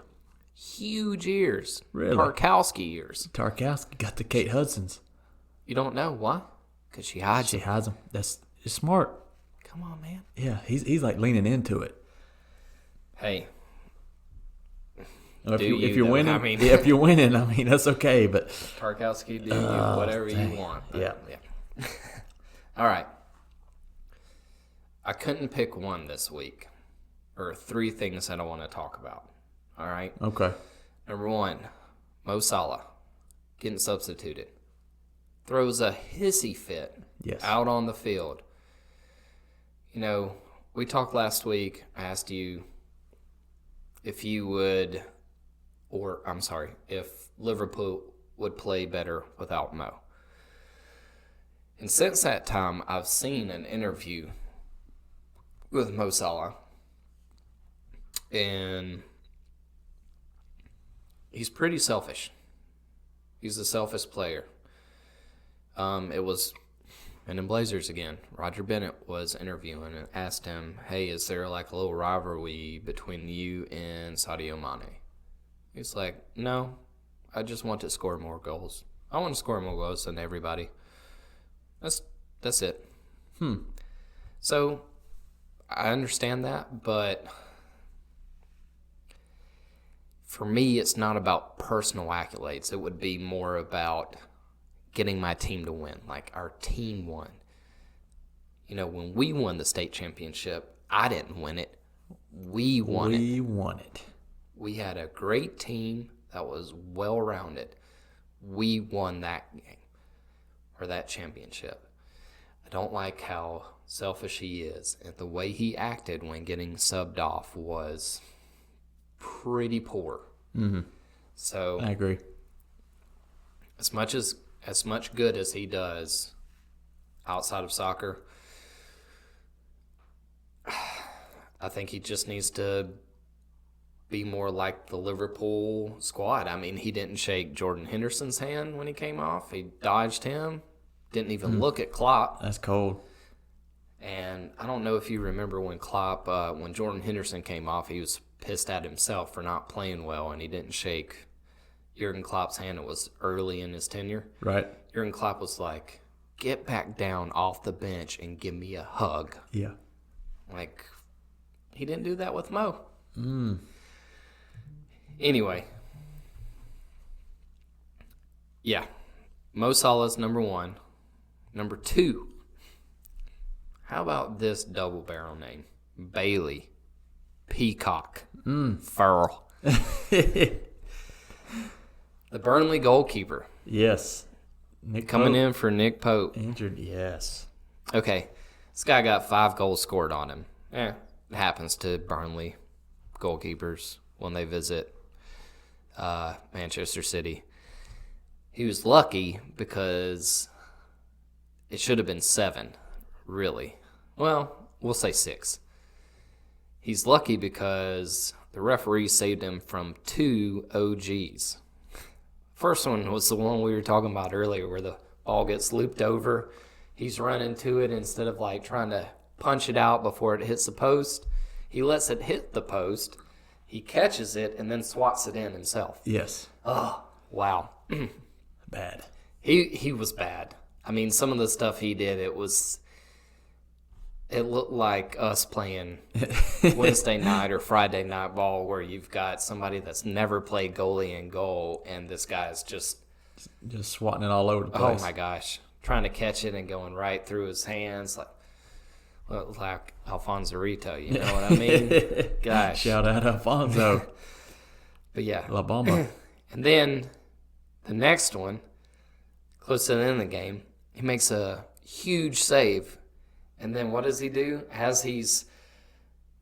Huge ears. Really? Tarkowski ears. Tarkowski got the Kate Hudsons. You don't know why? Because she hides them. She hides them. That's smart. Come on, man. Yeah, he's like leaning into it. Hey. If you're winning, if you're winning, that's okay. But Tarkowski, do whatever you want. Yeah. All right. I couldn't pick one this week, or 3 things that I want to talk about. All right. Okay. Number 1, Mo Salah getting substituted, throws a hissy fit out on the field. We talked last week. I asked you if Liverpool would play better without Mo. And since that time, I've seen an interview with Mo Salah, and he's pretty selfish. He's a selfish player. It was Men in Blazers again. Roger Bennett was interviewing and asked him, hey, is there like a little rivalry between you and Sadio Mane? He's like, no, I just want to score more goals. I want to score more goals than everybody. That's it. So I understand that, but for me, it's not about personal accolades. It would be more about getting my team to win. Like our team won. When we won the state championship, I didn't win it. We won it. We won it. We had a great team that was well-rounded. We won that game, or that championship. I don't like how selfish he is, and the way he acted when getting subbed off was pretty poor. Mm-hmm. So I agree. As much good as he does outside of soccer, I think he just needs to be more like the Liverpool squad. He didn't shake Jordan Henderson's hand when he came off. He dodged him. Didn't even look at Klopp. That's cold. And I don't know if you remember when when Jordan Henderson came off, he was pissed at himself for not playing well, and he didn't shake Jurgen Klopp's hand. It was early in his tenure. Right. Jurgen Klopp was like, get back down off the bench and give me a hug. Yeah. Like, he didn't do that with Mo. Anyway. Yeah. Mo Salah's number 1. Number 2. How about this double barrel name? Bailey Peacock Farrell. The Burnley goalkeeper. Yes. Coming in for Nick Pope. Injured, yes. Okay. This guy got 5 goals scored on him. It happens to Burnley goalkeepers when they visit Manchester City. He was lucky because it should have been 7, really. Well, we'll say 6. He's lucky because the referee saved him from 2 OGs. First one was the one we were talking about earlier where the ball gets looped over. He's running to it instead of like trying to punch it out before it hits the post. He lets it hit the post. He catches it and then swats it in himself. Yes. Oh, wow. Bad. He was bad. I mean, some of the stuff he did, it looked like us playing Wednesday night or Friday night ball where you've got somebody that's never played goalie in goal and this guy's just swatting it all over the place. Oh my gosh, trying to catch it and going right through his hands like Alfonso Rito, you know what I mean? Gosh. Shout out Alfonso. But yeah. La Bomba. And then the next one, close to the end of the game, he makes a huge save. And then what does he do?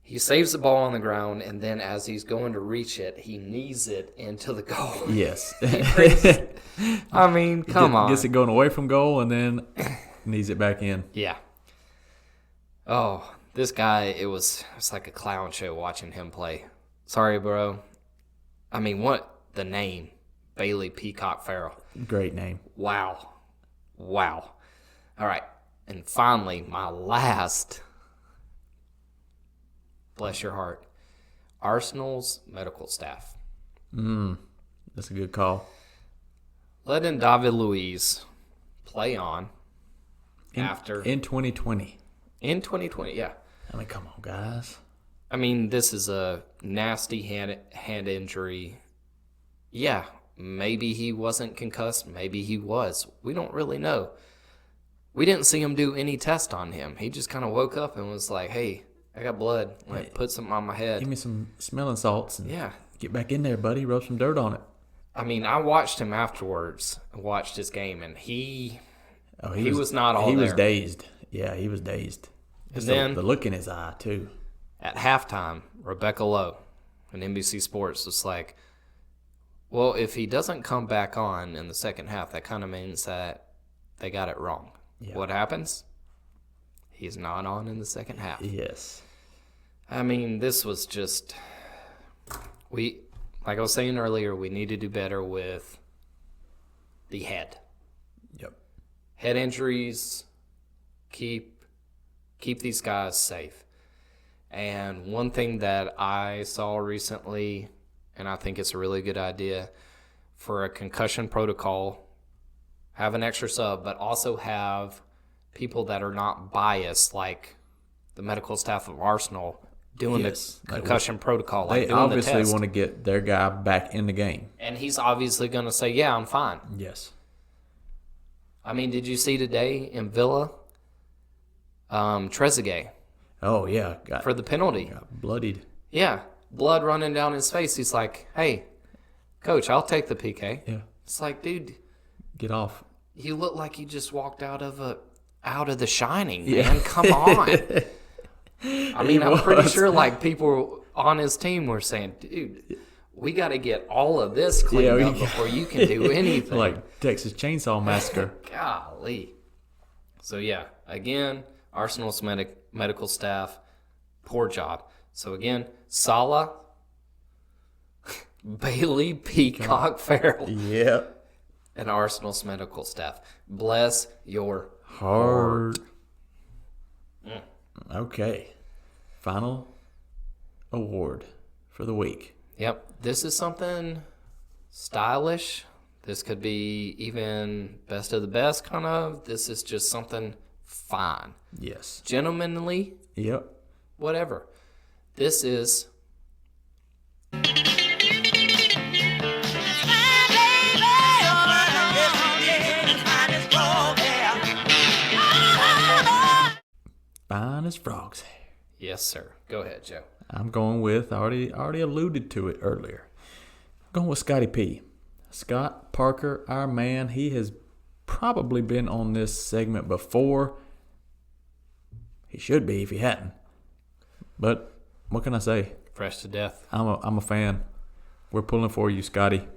He saves the ball on the ground, and then as he's going to reach it, he knees it into the goal. Yes. I mean, come on. Gets it going away from goal and then knees it back in. Yeah. Oh, this guy, it's like a clown show watching him play. Sorry, bro. I mean, what the name? Bailey Peacock Farrell. Great name. Wow. All right. And finally, my last, bless your heart, Arsenal's medical staff. That's a good call. Letting David Luiz play on after. In 2020. In 2020, yeah. I mean, come on, guys. I mean, this is a nasty hand injury. Yeah, maybe he wasn't concussed. Maybe he was. We don't really know. We didn't see him do any test on him. He just kind of woke up and was like, hey, I got blood. Like, put something on my head. Give me some smelling salts and yeah. Get back in there, buddy. Rub some dirt on it. I mean, I watched him afterwards. I watched his game, and he was not all there. He was dazed. Yeah, he was dazed. And then the look in his eye, too. At halftime, Rebecca Lowe on NBC Sports was like, well, if he doesn't come back on in the second half, that kind of means that they got it wrong. Yeah. What happens? He's not on in the second half. Yes. I mean, this was just like I was saying earlier, we need to do better with the head. Yep. Head injuries, keep these guys safe. And one thing that I saw recently, and I think it's a really good idea, for a concussion protocol, have an extra sub, but also have people that are not biased, like the medical staff of Arsenal, doing the concussion protocol. Like they doing obviously the want to get their guy back in the game. And he's obviously going to say, yeah, I'm fine. Yes. I mean, did you see today in Villa, Trezeguet? Oh, yeah. For the penalty. Got bloodied. Yeah. Blood running down his face. He's like, hey, coach, I'll take the PK. Yeah. It's like, dude. Get off. You look like you just walked out of The Shining, man. Come on. I mean, I'm pretty sure like people on his team were saying, dude, we got to get all of this cleaned up before you can do anything. Like Texas Chainsaw Massacre. Golly. So, yeah, again, Arsenal's medical staff, poor job. So, again, Salah, Bailey Peacock Farrell. Yep. And Arsenal's medical staff. Bless your heart. Okay. Final award for the week. Yep. This is something stylish. This could be even best of the best, kind of. This is just something fine. Yes. Gentlemanly. Yep. Whatever. This is... Finest frogs. Yes, sir. Go ahead, Joe. I'm going with, I already alluded to it earlier. I'm going with Scotty P. Scott Parker, our man. He has probably been on this segment before. He should be if he hadn't. But What can I say? Fresh to death. I'm a fan. We're pulling for you, Scotty.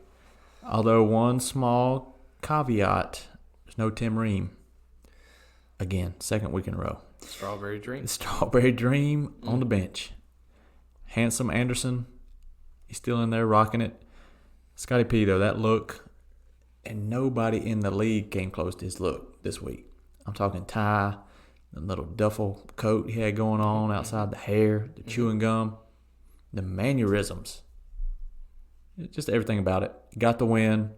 Although one small caveat, there's no Tim Ream. Again, second week in a row. Strawberry Dream. Strawberry Dream on the bench. Handsome Anderson, he's still in there rocking it. Scotty P, though, that look, and nobody in the league came close to his look this week. I'm talking tie, the little duffel coat he had going on outside, the hair, the chewing gum, the mannerisms. Just everything about it. Got the win.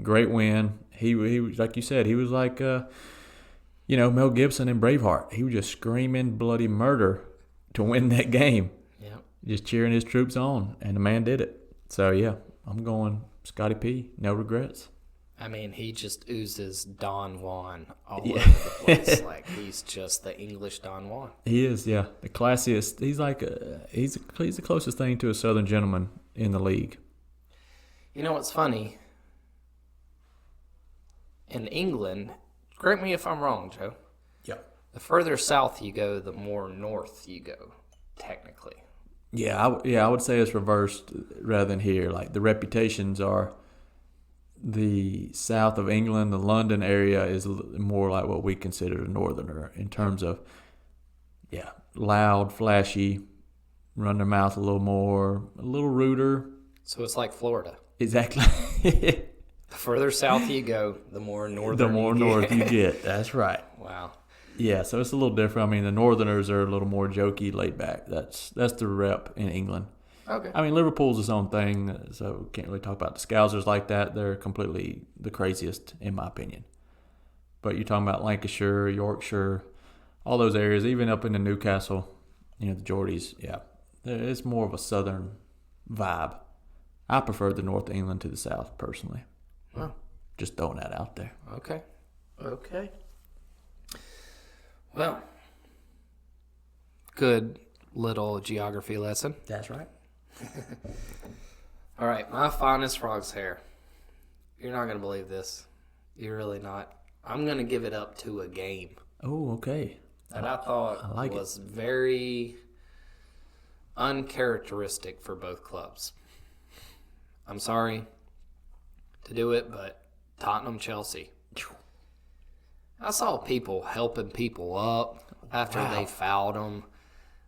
Great win. He like you said, he was like, Mel Gibson in Braveheart. He was just screaming bloody murder to win that game. Yeah. Just cheering his troops on, and the man did it. So, yeah, I'm going Scotty P. No regrets. I mean, he just oozes Don Juan all over the place. Like, he's just the English Don Juan. He is, yeah. The classiest. He's like he's the closest thing to a Southern gentleman in the league. You know what's funny? In England, correct me if I'm wrong, Joe. Yeah. The further south you go, the more north you go, technically. Yeah, I would say it's reversed rather than here. Like, the reputations are the south of England, the London area is more like what we consider a northerner in terms of, loud, flashy, run their mouth a little more, a little ruder. So it's like Florida. Exactly. The further south you go, the more northern north you get. That's right. Wow. Yeah, so it's a little different. I mean, the Northerners are a little more jokey, laid back. That's the rep in England. Okay. I mean, Liverpool's its own thing, so can't really talk about the Scousers like that. They're completely the craziest, in my opinion. But you're talking about Lancashire, Yorkshire, all those areas, even up into Newcastle, the Geordies, it's more of a southern vibe. I prefer the North of England to the south, personally. Well, just throwing that out there. Okay. Well, good little geography lesson. That's right. All right, my finest frog's hair. You're not going to believe this. You're really not. I'm going to give it up to a game. Oh, okay. That I thought was very uncharacteristic for both clubs. I'm sorry to do it, but Tottenham-Chelsea. I saw people helping people up after they fouled them.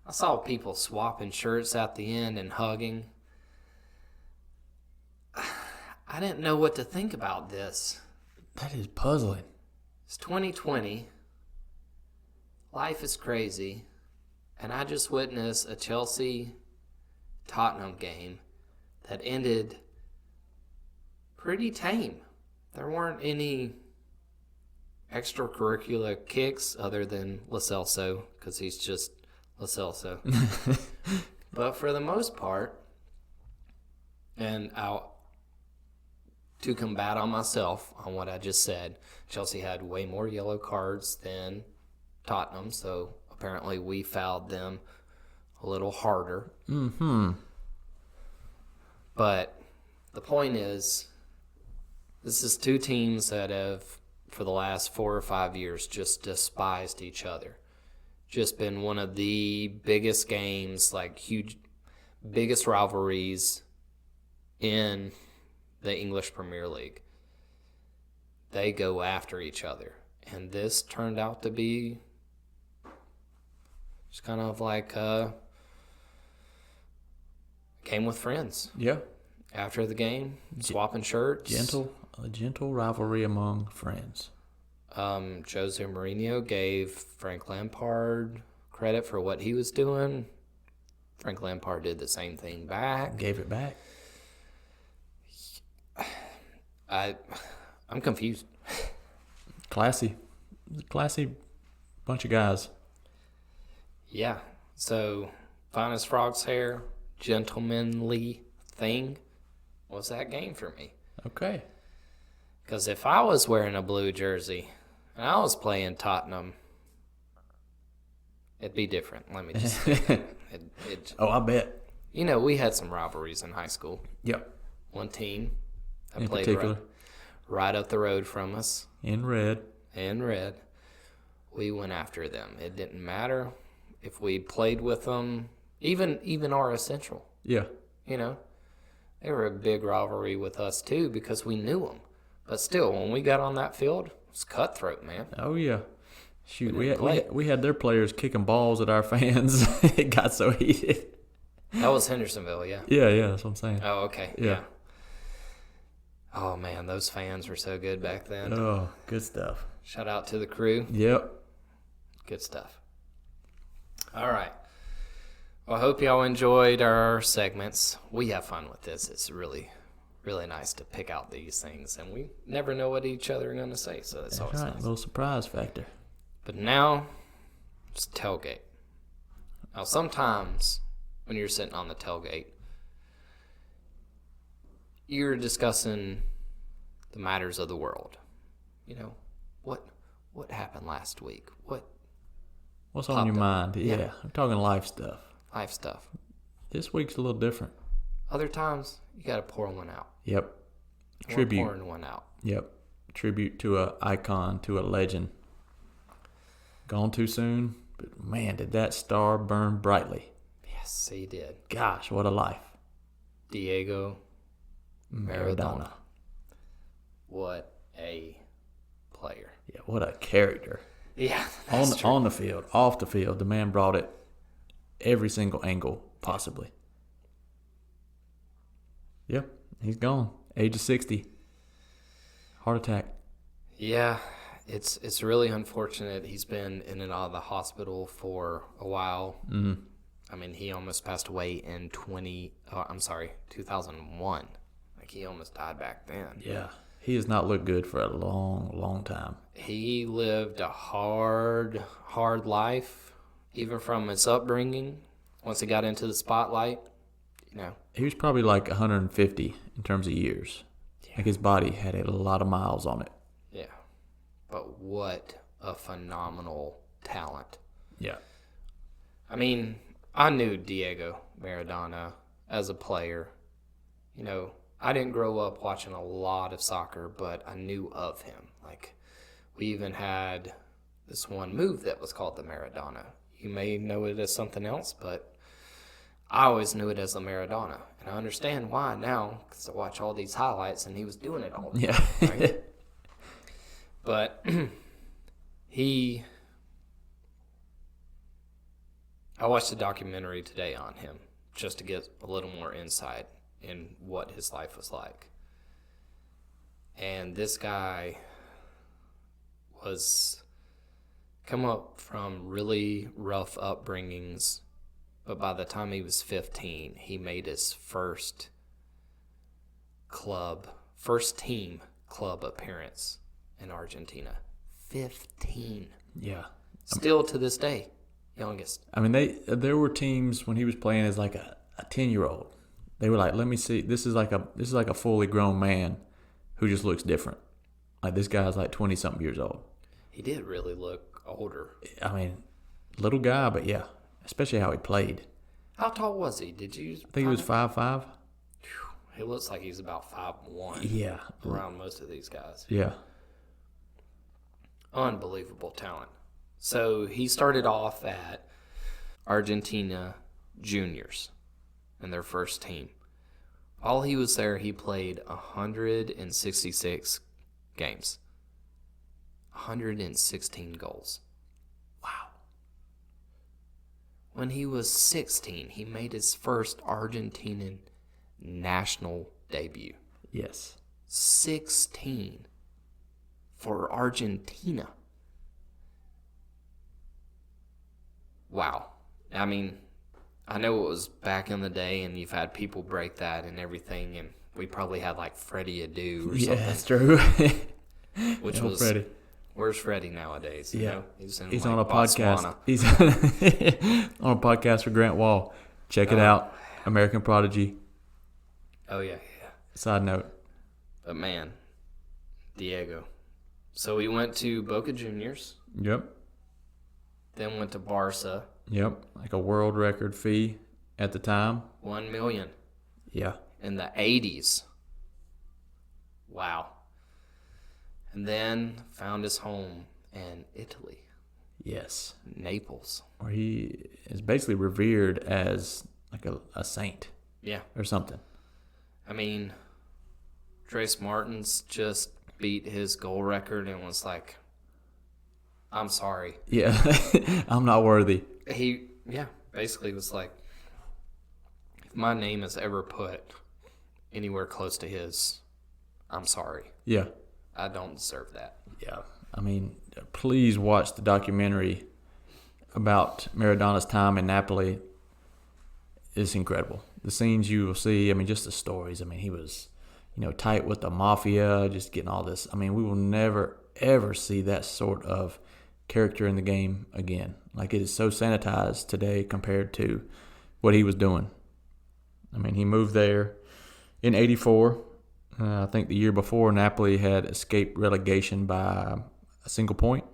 I saw people swapping shirts at the end and hugging. I didn't know what to think about this. That is puzzling. It's 2020. Life is crazy. And I just witnessed a Chelsea-Tottenham game that ended pretty tame. There weren't any extracurricular kicks other than Lo Celso, because he's just Lo Celso. But for the most part, and to combat on myself on what I just said, Chelsea had way more yellow cards than Tottenham, so apparently we fouled them a little harder. Mm-hmm. But the point is, this is two teams that have, for the last 4 or 5 years, just despised each other. Just been one of the biggest games, like biggest rivalries in the English Premier League. They go after each other. And this turned out to be just kind of like a game with friends. Yeah. After the game, swapping shirts. A gentle rivalry among friends. Jose Mourinho gave Frank Lampard credit for what he was doing. Frank Lampard did the same thing back. Gave it back. I'm confused. Classy bunch of guys. Yeah. So, finest frog's hair, gentlemanly thing was that game for me. Okay. Because if I was wearing a blue jersey and I was playing Tottenham, it'd be different. Let me just say. I bet. We had some rivalries in high school. Yep. One team that In played particular. right up the road from us. In red. We went after them. It didn't matter if we played with them Even our Essential. Yeah. You know, they were a big rivalry with us too because we knew them. But still, when we got on that field, it was cutthroat, man. Oh yeah. Shoot, play. we had their players kicking balls at our fans. It got so heated. That was Hendersonville, yeah. Yeah, that's what I'm saying. Oh, okay, Yeah. yeah. Oh man, those fans were so good back then. Oh, good stuff. Shout out to the crew. Yep. Good stuff. All right. Well, I hope y'all enjoyed our segments. We have fun with this. It's really, really nice to pick out these things, and we never know what each other are going to say, so that's always right. nice. A little surprise factor. But now, it's tailgate. Now, sometimes when you're sitting on the tailgate, you're discussing the matters of the world. You know, what happened last week? What's on your mind? Yeah, I'm talking life stuff. Life stuff. This week's a little different. Other times, you got to pour one out. Yep. We're Tribute. pouring one out. Yep. Tribute to a icon, to a legend. Gone too soon, but man, did that star burn brightly. Yes, he did. Gosh, what a life. Diego Maradona. What a player. Yeah, what a character. Yeah, On the field, off the field, the man brought it every single angle possibly. Yep, he's gone. Age of 60. Heart attack. Yeah, it's really unfortunate. He's been in and out of the hospital for a while. Mm-hmm. I mean, he almost passed away in 2001. Like, he almost died back then. Yeah, he has not looked good for a long, long time. He lived a hard life, even from his upbringing. Once he got into the spotlight, you know. He was probably like 150 in terms of years. Yeah. Like his body had a lot of miles on it. Yeah. But what a phenomenal talent. Yeah. I mean, I knew Diego Maradona as a player. You know, I didn't grow up watching a lot of soccer, but I knew of him. Like, we even had this one move that was called the Maradona. You may know it as something else, but I always knew it as the Maradona. And I understand why now, because I watch all these highlights and he was doing it all the time. Yeah. Right? But I watched a documentary today on him just to get a little more insight in what his life was like. And this guy was come up from really rough upbringings, but by the time he was 15, he made his first team club appearance in Argentina. 15. Yeah. Still to this day, youngest. I mean, there were teams when he was playing as like a 10-year-old. They were like, let me see. This is like a fully grown man who just looks different. Like, this guy's like 20-something years old. He did really look older. I mean, little guy, but yeah, especially how he played. How tall was he? I think he was 5'5". He looks like he's about 5'1". Yeah. Around most of these guys. Yeah. Unbelievable talent. So he started off at Argentina Juniors in their first team. While he was there, he played 166 games. 116 goals. Wow. When he was 16, he made his first Argentinian national debut. Yes. 16 for Argentina. Wow. I mean, I know it was back in the day, and you've had people break that and everything, and we probably had like Freddie Adu or something. Yeah, that's true. Which was Freddie. Where's Freddie nowadays? You know? He's like, on a Botswana. podcast. He's on a podcast for Grant Wall. Check it out. American Prodigy. Oh, yeah. Side note. But man, Diego. So he went to Boca Juniors. Yep. Then went to Barca. Yep. Like a world record fee at the time. $1 million. Yeah. In the 80s. Wow. And then found his home in Italy. Yes. Naples. Where he is basically revered as like a saint. Yeah. Or something. I mean, Trace Martins just beat his goal record and was like, I'm sorry. Yeah. I'm not worthy. He basically was like, if my name is ever put anywhere close to his, I'm sorry. Yeah. I don't deserve that. Yeah. I mean, please watch the documentary about Maradona's time in Napoli. It's incredible. The scenes you will see, I mean, just the stories. I mean, he was, tight with the mafia, just getting all this. I mean, we will never, ever see that sort of character in the game again. Like, it is so sanitized today compared to what he was doing. I mean, he moved there in 84. I think the year before, Napoli had escaped relegation by a single point.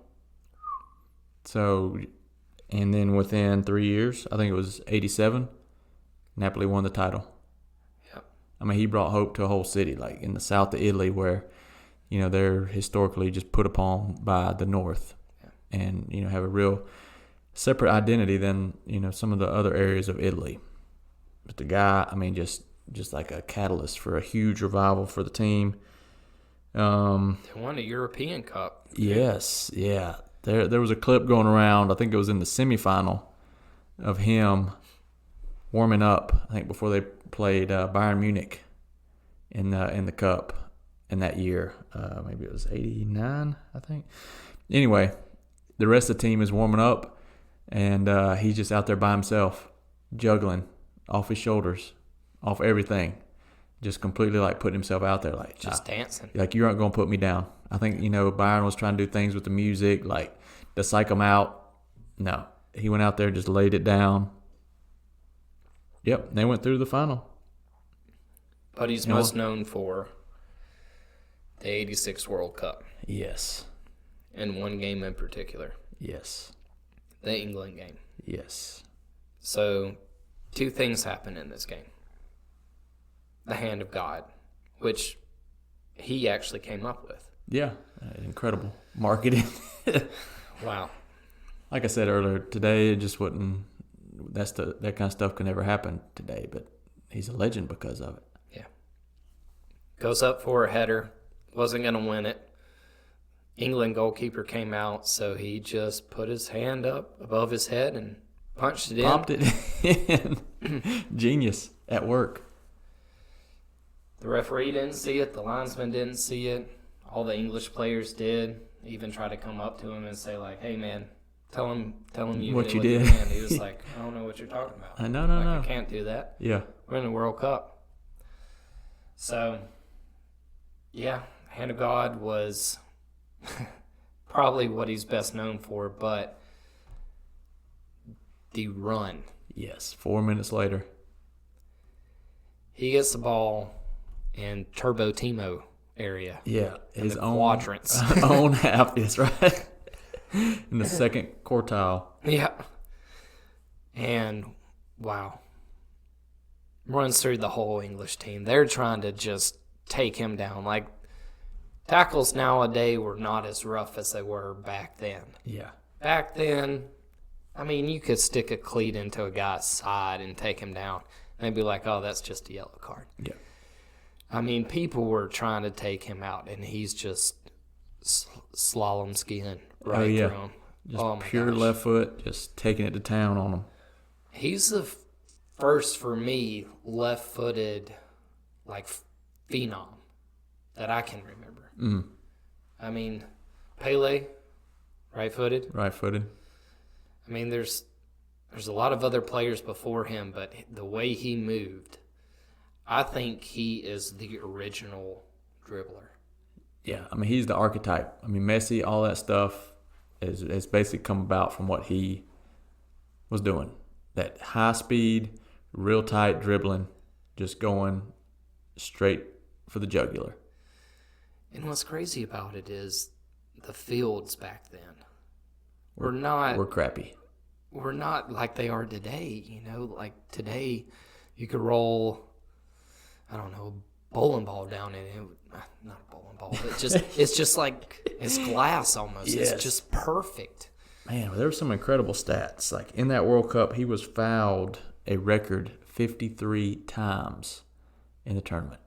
So, and then within 3 years, I think it was 87, Napoli won the title. Yep. I mean, he brought hope to a whole city, like in the south of Italy where, they're historically just put upon by the north. Yeah. And, have a real separate identity than, some of the other areas of Italy. But the guy, I mean, just like a catalyst for a huge revival for the team. They won a European Cup. Yes, yeah. There was a clip going around, I think it was in the semifinal, of him warming up, I think before they played Bayern Munich in the Cup in that year. Maybe it was 89, I think. Anyway, the rest of the team is warming up, and he's just out there by himself, juggling off his shoulders, off everything, just completely like putting himself out there, like just dancing. Like, you aren't gonna put me down. I think Byron was trying to do things with the music, like to psych him out. No, he went out there, just laid it down. Yep, they went through the final. But he's most known for the '86 World Cup. Yes. And one game in particular. Yes. The England game. Yes. So, two things happen in this game. The hand of God, which he actually came up with. Yeah, incredible marketing. Wow. Like I said earlier, today it just wouldn't. That kind of stuff can never happen today, but he's a legend because of it. Yeah. Goes up for a header, wasn't going to win it. England goalkeeper came out, so he just put his hand up above his head and punched it Popped it in. Genius at work. The referee didn't see it. The linesman didn't see it. All the English players did. Even try to come up to him and say, like, "Hey, man, tell him you what did you with your did." hand." He was like, "I don't know what you're talking about." No. I can't do that. Yeah. We're in the World Cup. So, yeah, Hand of God was probably what he's best known for, but the run. Yes, 4 minutes later. He gets the ball in Turbo Timo area. Yeah, his the own quadrants. Own half is right. In the second quartile. Yeah. And, wow. Runs through the whole English team. They're trying to just take him down. Like, tackles nowadays were not as rough as they were back then. Yeah. Back then, I mean, you could stick a cleat into a guy's side and take him down. And they'd be like, oh, that's just a yellow card. Yeah. I mean, people were trying to take him out, and he's just slalom skiing right through him. Just pure left foot, just taking it to town on him. He's the first, for me, left-footed, like, phenom that I can remember. Mm. I mean, Pele, right-footed. Right-footed. I mean, there's a lot of other players before him, but the way he moved, I think he is the original dribbler. Yeah, I mean, he's the archetype. I mean, Messi, all that stuff has basically come about from what he was doing. That high speed, real tight dribbling, just going straight for the jugular. And what's crazy about it is the fields back then were crappy. We're not like they are today, like today you could roll, I don't know, a bowling ball down in it. Not a bowling ball, but it's just like, it's glass almost. Yes. It's just perfect. Man, there were some incredible stats. Like in that World Cup, he was fouled a record 53 times in the tournament.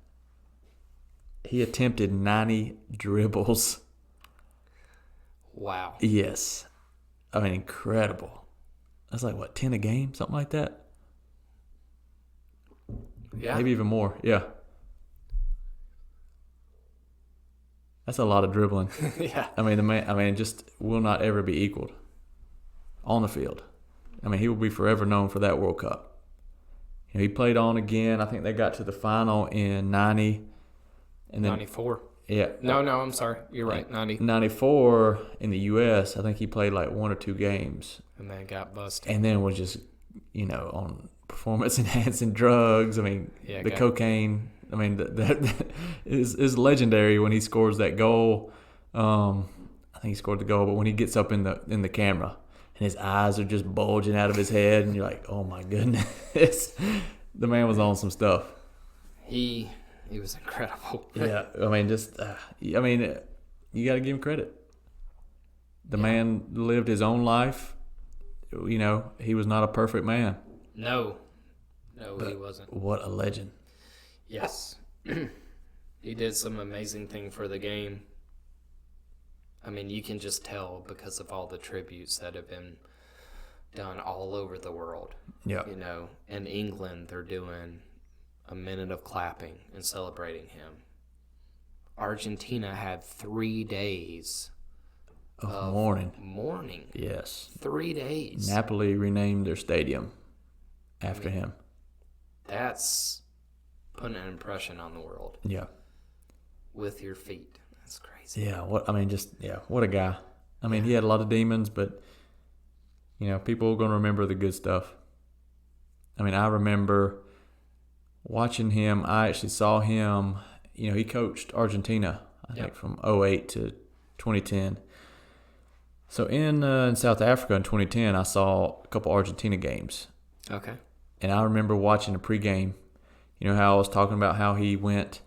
He attempted 90 dribbles. Wow. Yes. I mean, incredible. That's like, what, 10 a game? Something like that? Yeah. Maybe even more. Yeah. That's a lot of dribbling. Yeah. I mean, the man, just will not ever be equaled on the field. I mean, he will be forever known for that World Cup. You know, he played on again. I think they got to the final in 90. And then 94. Yeah. No, I'm sorry. You're right. 90. 94 in the U.S., I think he played like 1 or 2 games. And then got busted. And then was just, on performance-enhancing drugs. I mean, Yeah, the cocaine. I mean, that is legendary when he scores that goal. I think he scored the goal, but when he gets up in the camera and his eyes are just bulging out of his head, and you're like, oh my goodness, the man was on some stuff. He was incredible. Yeah, I mean, you got to give him credit. The man lived his own life. He was not a perfect man. No, he wasn't. What a legend. Yes. He did some amazing thing for the game. I mean, you can just tell because of all the tributes that have been done all over the world. Yeah. In England, they're doing a minute of clapping and celebrating him. Argentina had 3 days of mourning. Yes. 3 days. Napoli renamed their stadium after him. That's putting an impression on the world. Yeah. With your feet. That's crazy. Yeah. What a guy. I mean, he had a lot of demons, but people are going to remember the good stuff. I mean, I remember watching him. I actually saw him. He coached Argentina, I think, from 2008 to 2010. So in South Africa in 2010, I saw a couple Argentina games. Okay. And I remember watching a pregame. How I was talking about how he went,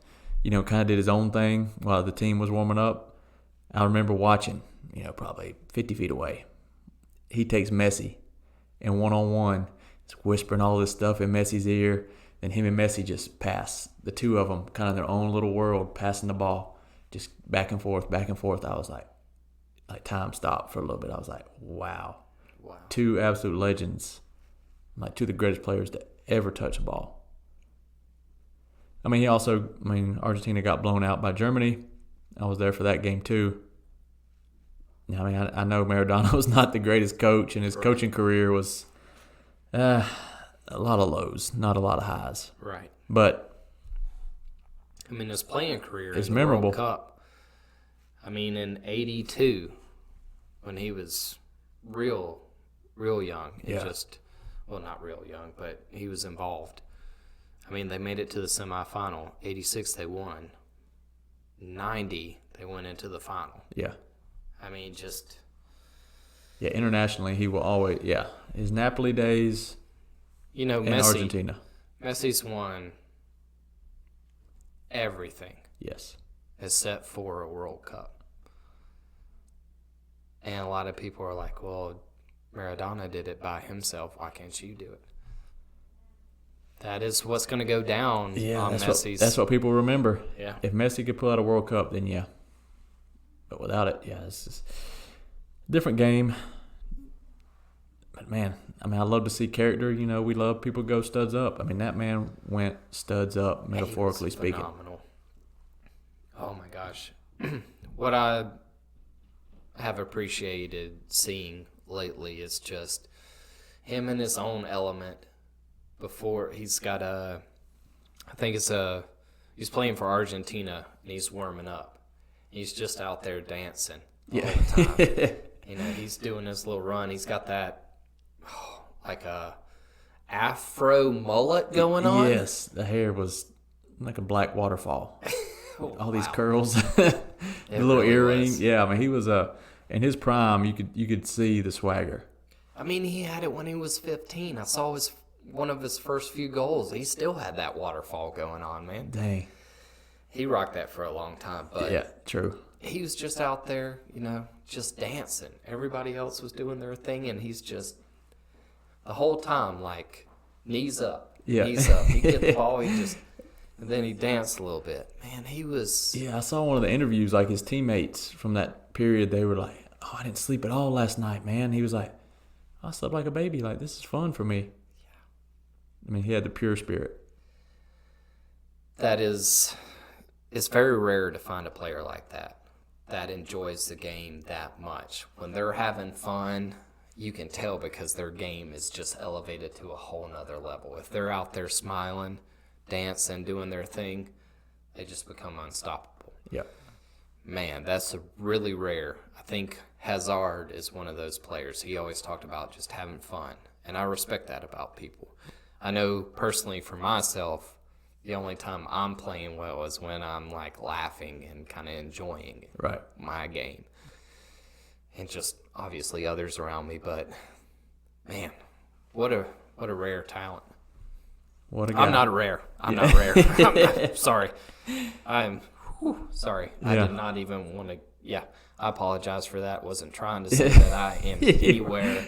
kind of did his own thing while the team was warming up. I remember watching, probably 50 feet away. He takes Messi, and one-on-one, he's whispering all this stuff in Messi's ear. Then him and Messi just pass. The two of them, kind of their own little world, passing the ball, just back and forth, back and forth. I was like time stopped for a little bit. I was like, wow. Two absolute legends, like two of the greatest players to ever touch a ball. I mean, Argentina got blown out by Germany. I was there for that game too. I mean, I know Maradona was not the greatest coach, and his coaching career was a lot of lows, not a lot of highs. Right. But I mean, his playing career is in the memorable. World Cup. I mean, in '82, when he was real young, not real young, but he was involved. I mean, they made it to the semifinal. 86, they won. 90, they went into the final. Yeah. I mean, just... Yeah, internationally, he will always... Yeah, his Napoli days in Argentina. Messi's won everything. Yes. Except for a World Cup. And a lot of people are like, well, Maradona did it by himself. Why can't you do it? That is what's going to go down on Messi's. That's what people remember. Yeah. If Messi could pull out a World Cup, then yeah. But without it, yeah, it's just a different game. But man, I mean, I love to see character. We love people go studs up. I mean, that man went studs up, metaphorically speaking. Phenomenal. Oh my gosh. What I have appreciated seeing lately is just him in his own element. Before he's got he's playing for Argentina and he's warming up. He's just out there dancing all the time. He's doing his little run. He's got that like a afro mullet going on. Yes, the hair was like a black waterfall. All these curls, the little really earring. was. Yeah, I mean, he was in his prime. You could see the swagger. I mean, he had it when he was 15. I saw one of his first few goals. He still had that waterfall going on, man. Dang. He rocked that for a long time, but yeah, true. he was just out there, just dancing. Everybody else was doing their thing, and he's just the whole time like knees up, knees up. He get the ball, and then he danced a little bit. Man, he was. Yeah, I saw one of the interviews, like his teammates from that period. They were like, "Oh, I didn't sleep at all last night, man." He was like, "I slept like a baby. Like, this is fun for me." Yeah. I mean, he had the pure spirit. It's very rare to find a player like that enjoys the game that much. When they're having fun, you can tell because their game is just elevated to a whole nother level. If they're out there smiling, dancing, doing their thing, they just become unstoppable. Yep. Man, that's really rare. I think Hazard is one of those players. He always talked about just having fun, and I respect that about people. I know personally for myself, the only time I'm playing well is when I'm like laughing and kind of enjoying my game. And just obviously others around me, but man, what a rare talent. What a guy. I'm not rare. I'm not rare. Sorry. Sorry. I did not even want to. Yeah, I apologize for that. Wasn't trying to say that I am anywhere.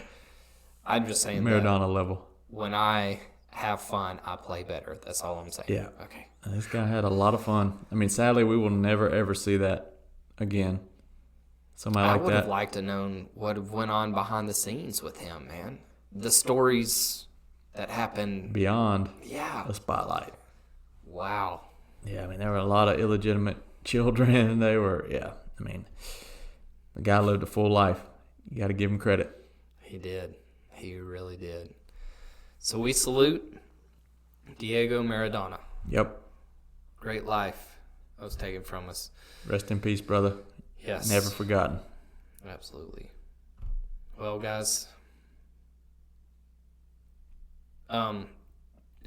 I'm just saying Maradona level. When I have fun, I play better. That's all I'm saying. Yeah. Okay. This guy had a lot of fun. I mean, sadly, we will never, ever see that again. Somebody like that. I would have liked to know what went on behind the scenes with him, man. The stories that happened. Beyond the spotlight. Wow. Yeah, I mean, there were a lot of illegitimate children. They were, I mean, the guy lived a full life. You got to give him credit. He did. He really did. So we salute Diego Maradona. Yep. Great life that was taken from us. Rest in peace, brother. Yes. Never forgotten. Absolutely. Well, guys,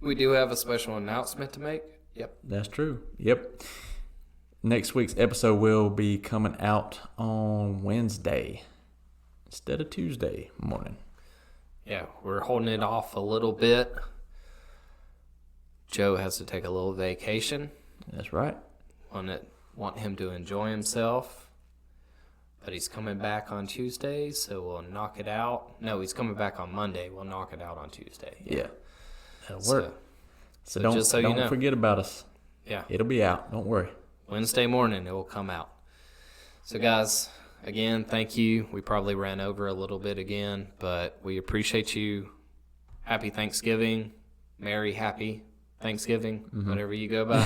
we do have a special announcement to make. Yep. That's true. Yep. Next week's episode will be coming out on Wednesday instead of Tuesday morning. Yeah, we're holding it off a little bit. Joe has to take a little vacation. That's right. Want him to enjoy himself. But he's coming back on Tuesday, so we'll knock it out. No, he's coming back on Monday. We'll knock it out on Tuesday. Yeah. That'll work. So don't just so you know, forget about us. Yeah. It'll be out. Don't worry. Wednesday morning it will come out. So, guys, again, thank you. We probably ran over a little bit again, but we appreciate you. Happy Thanksgiving. Merry, happy Thanksgiving, whatever you go by,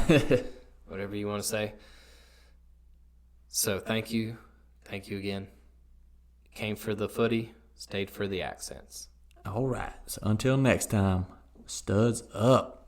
whatever you want to say. So thank you. Thank you again. Came for the footy, stayed for the accents. All right. So until next time, studs up.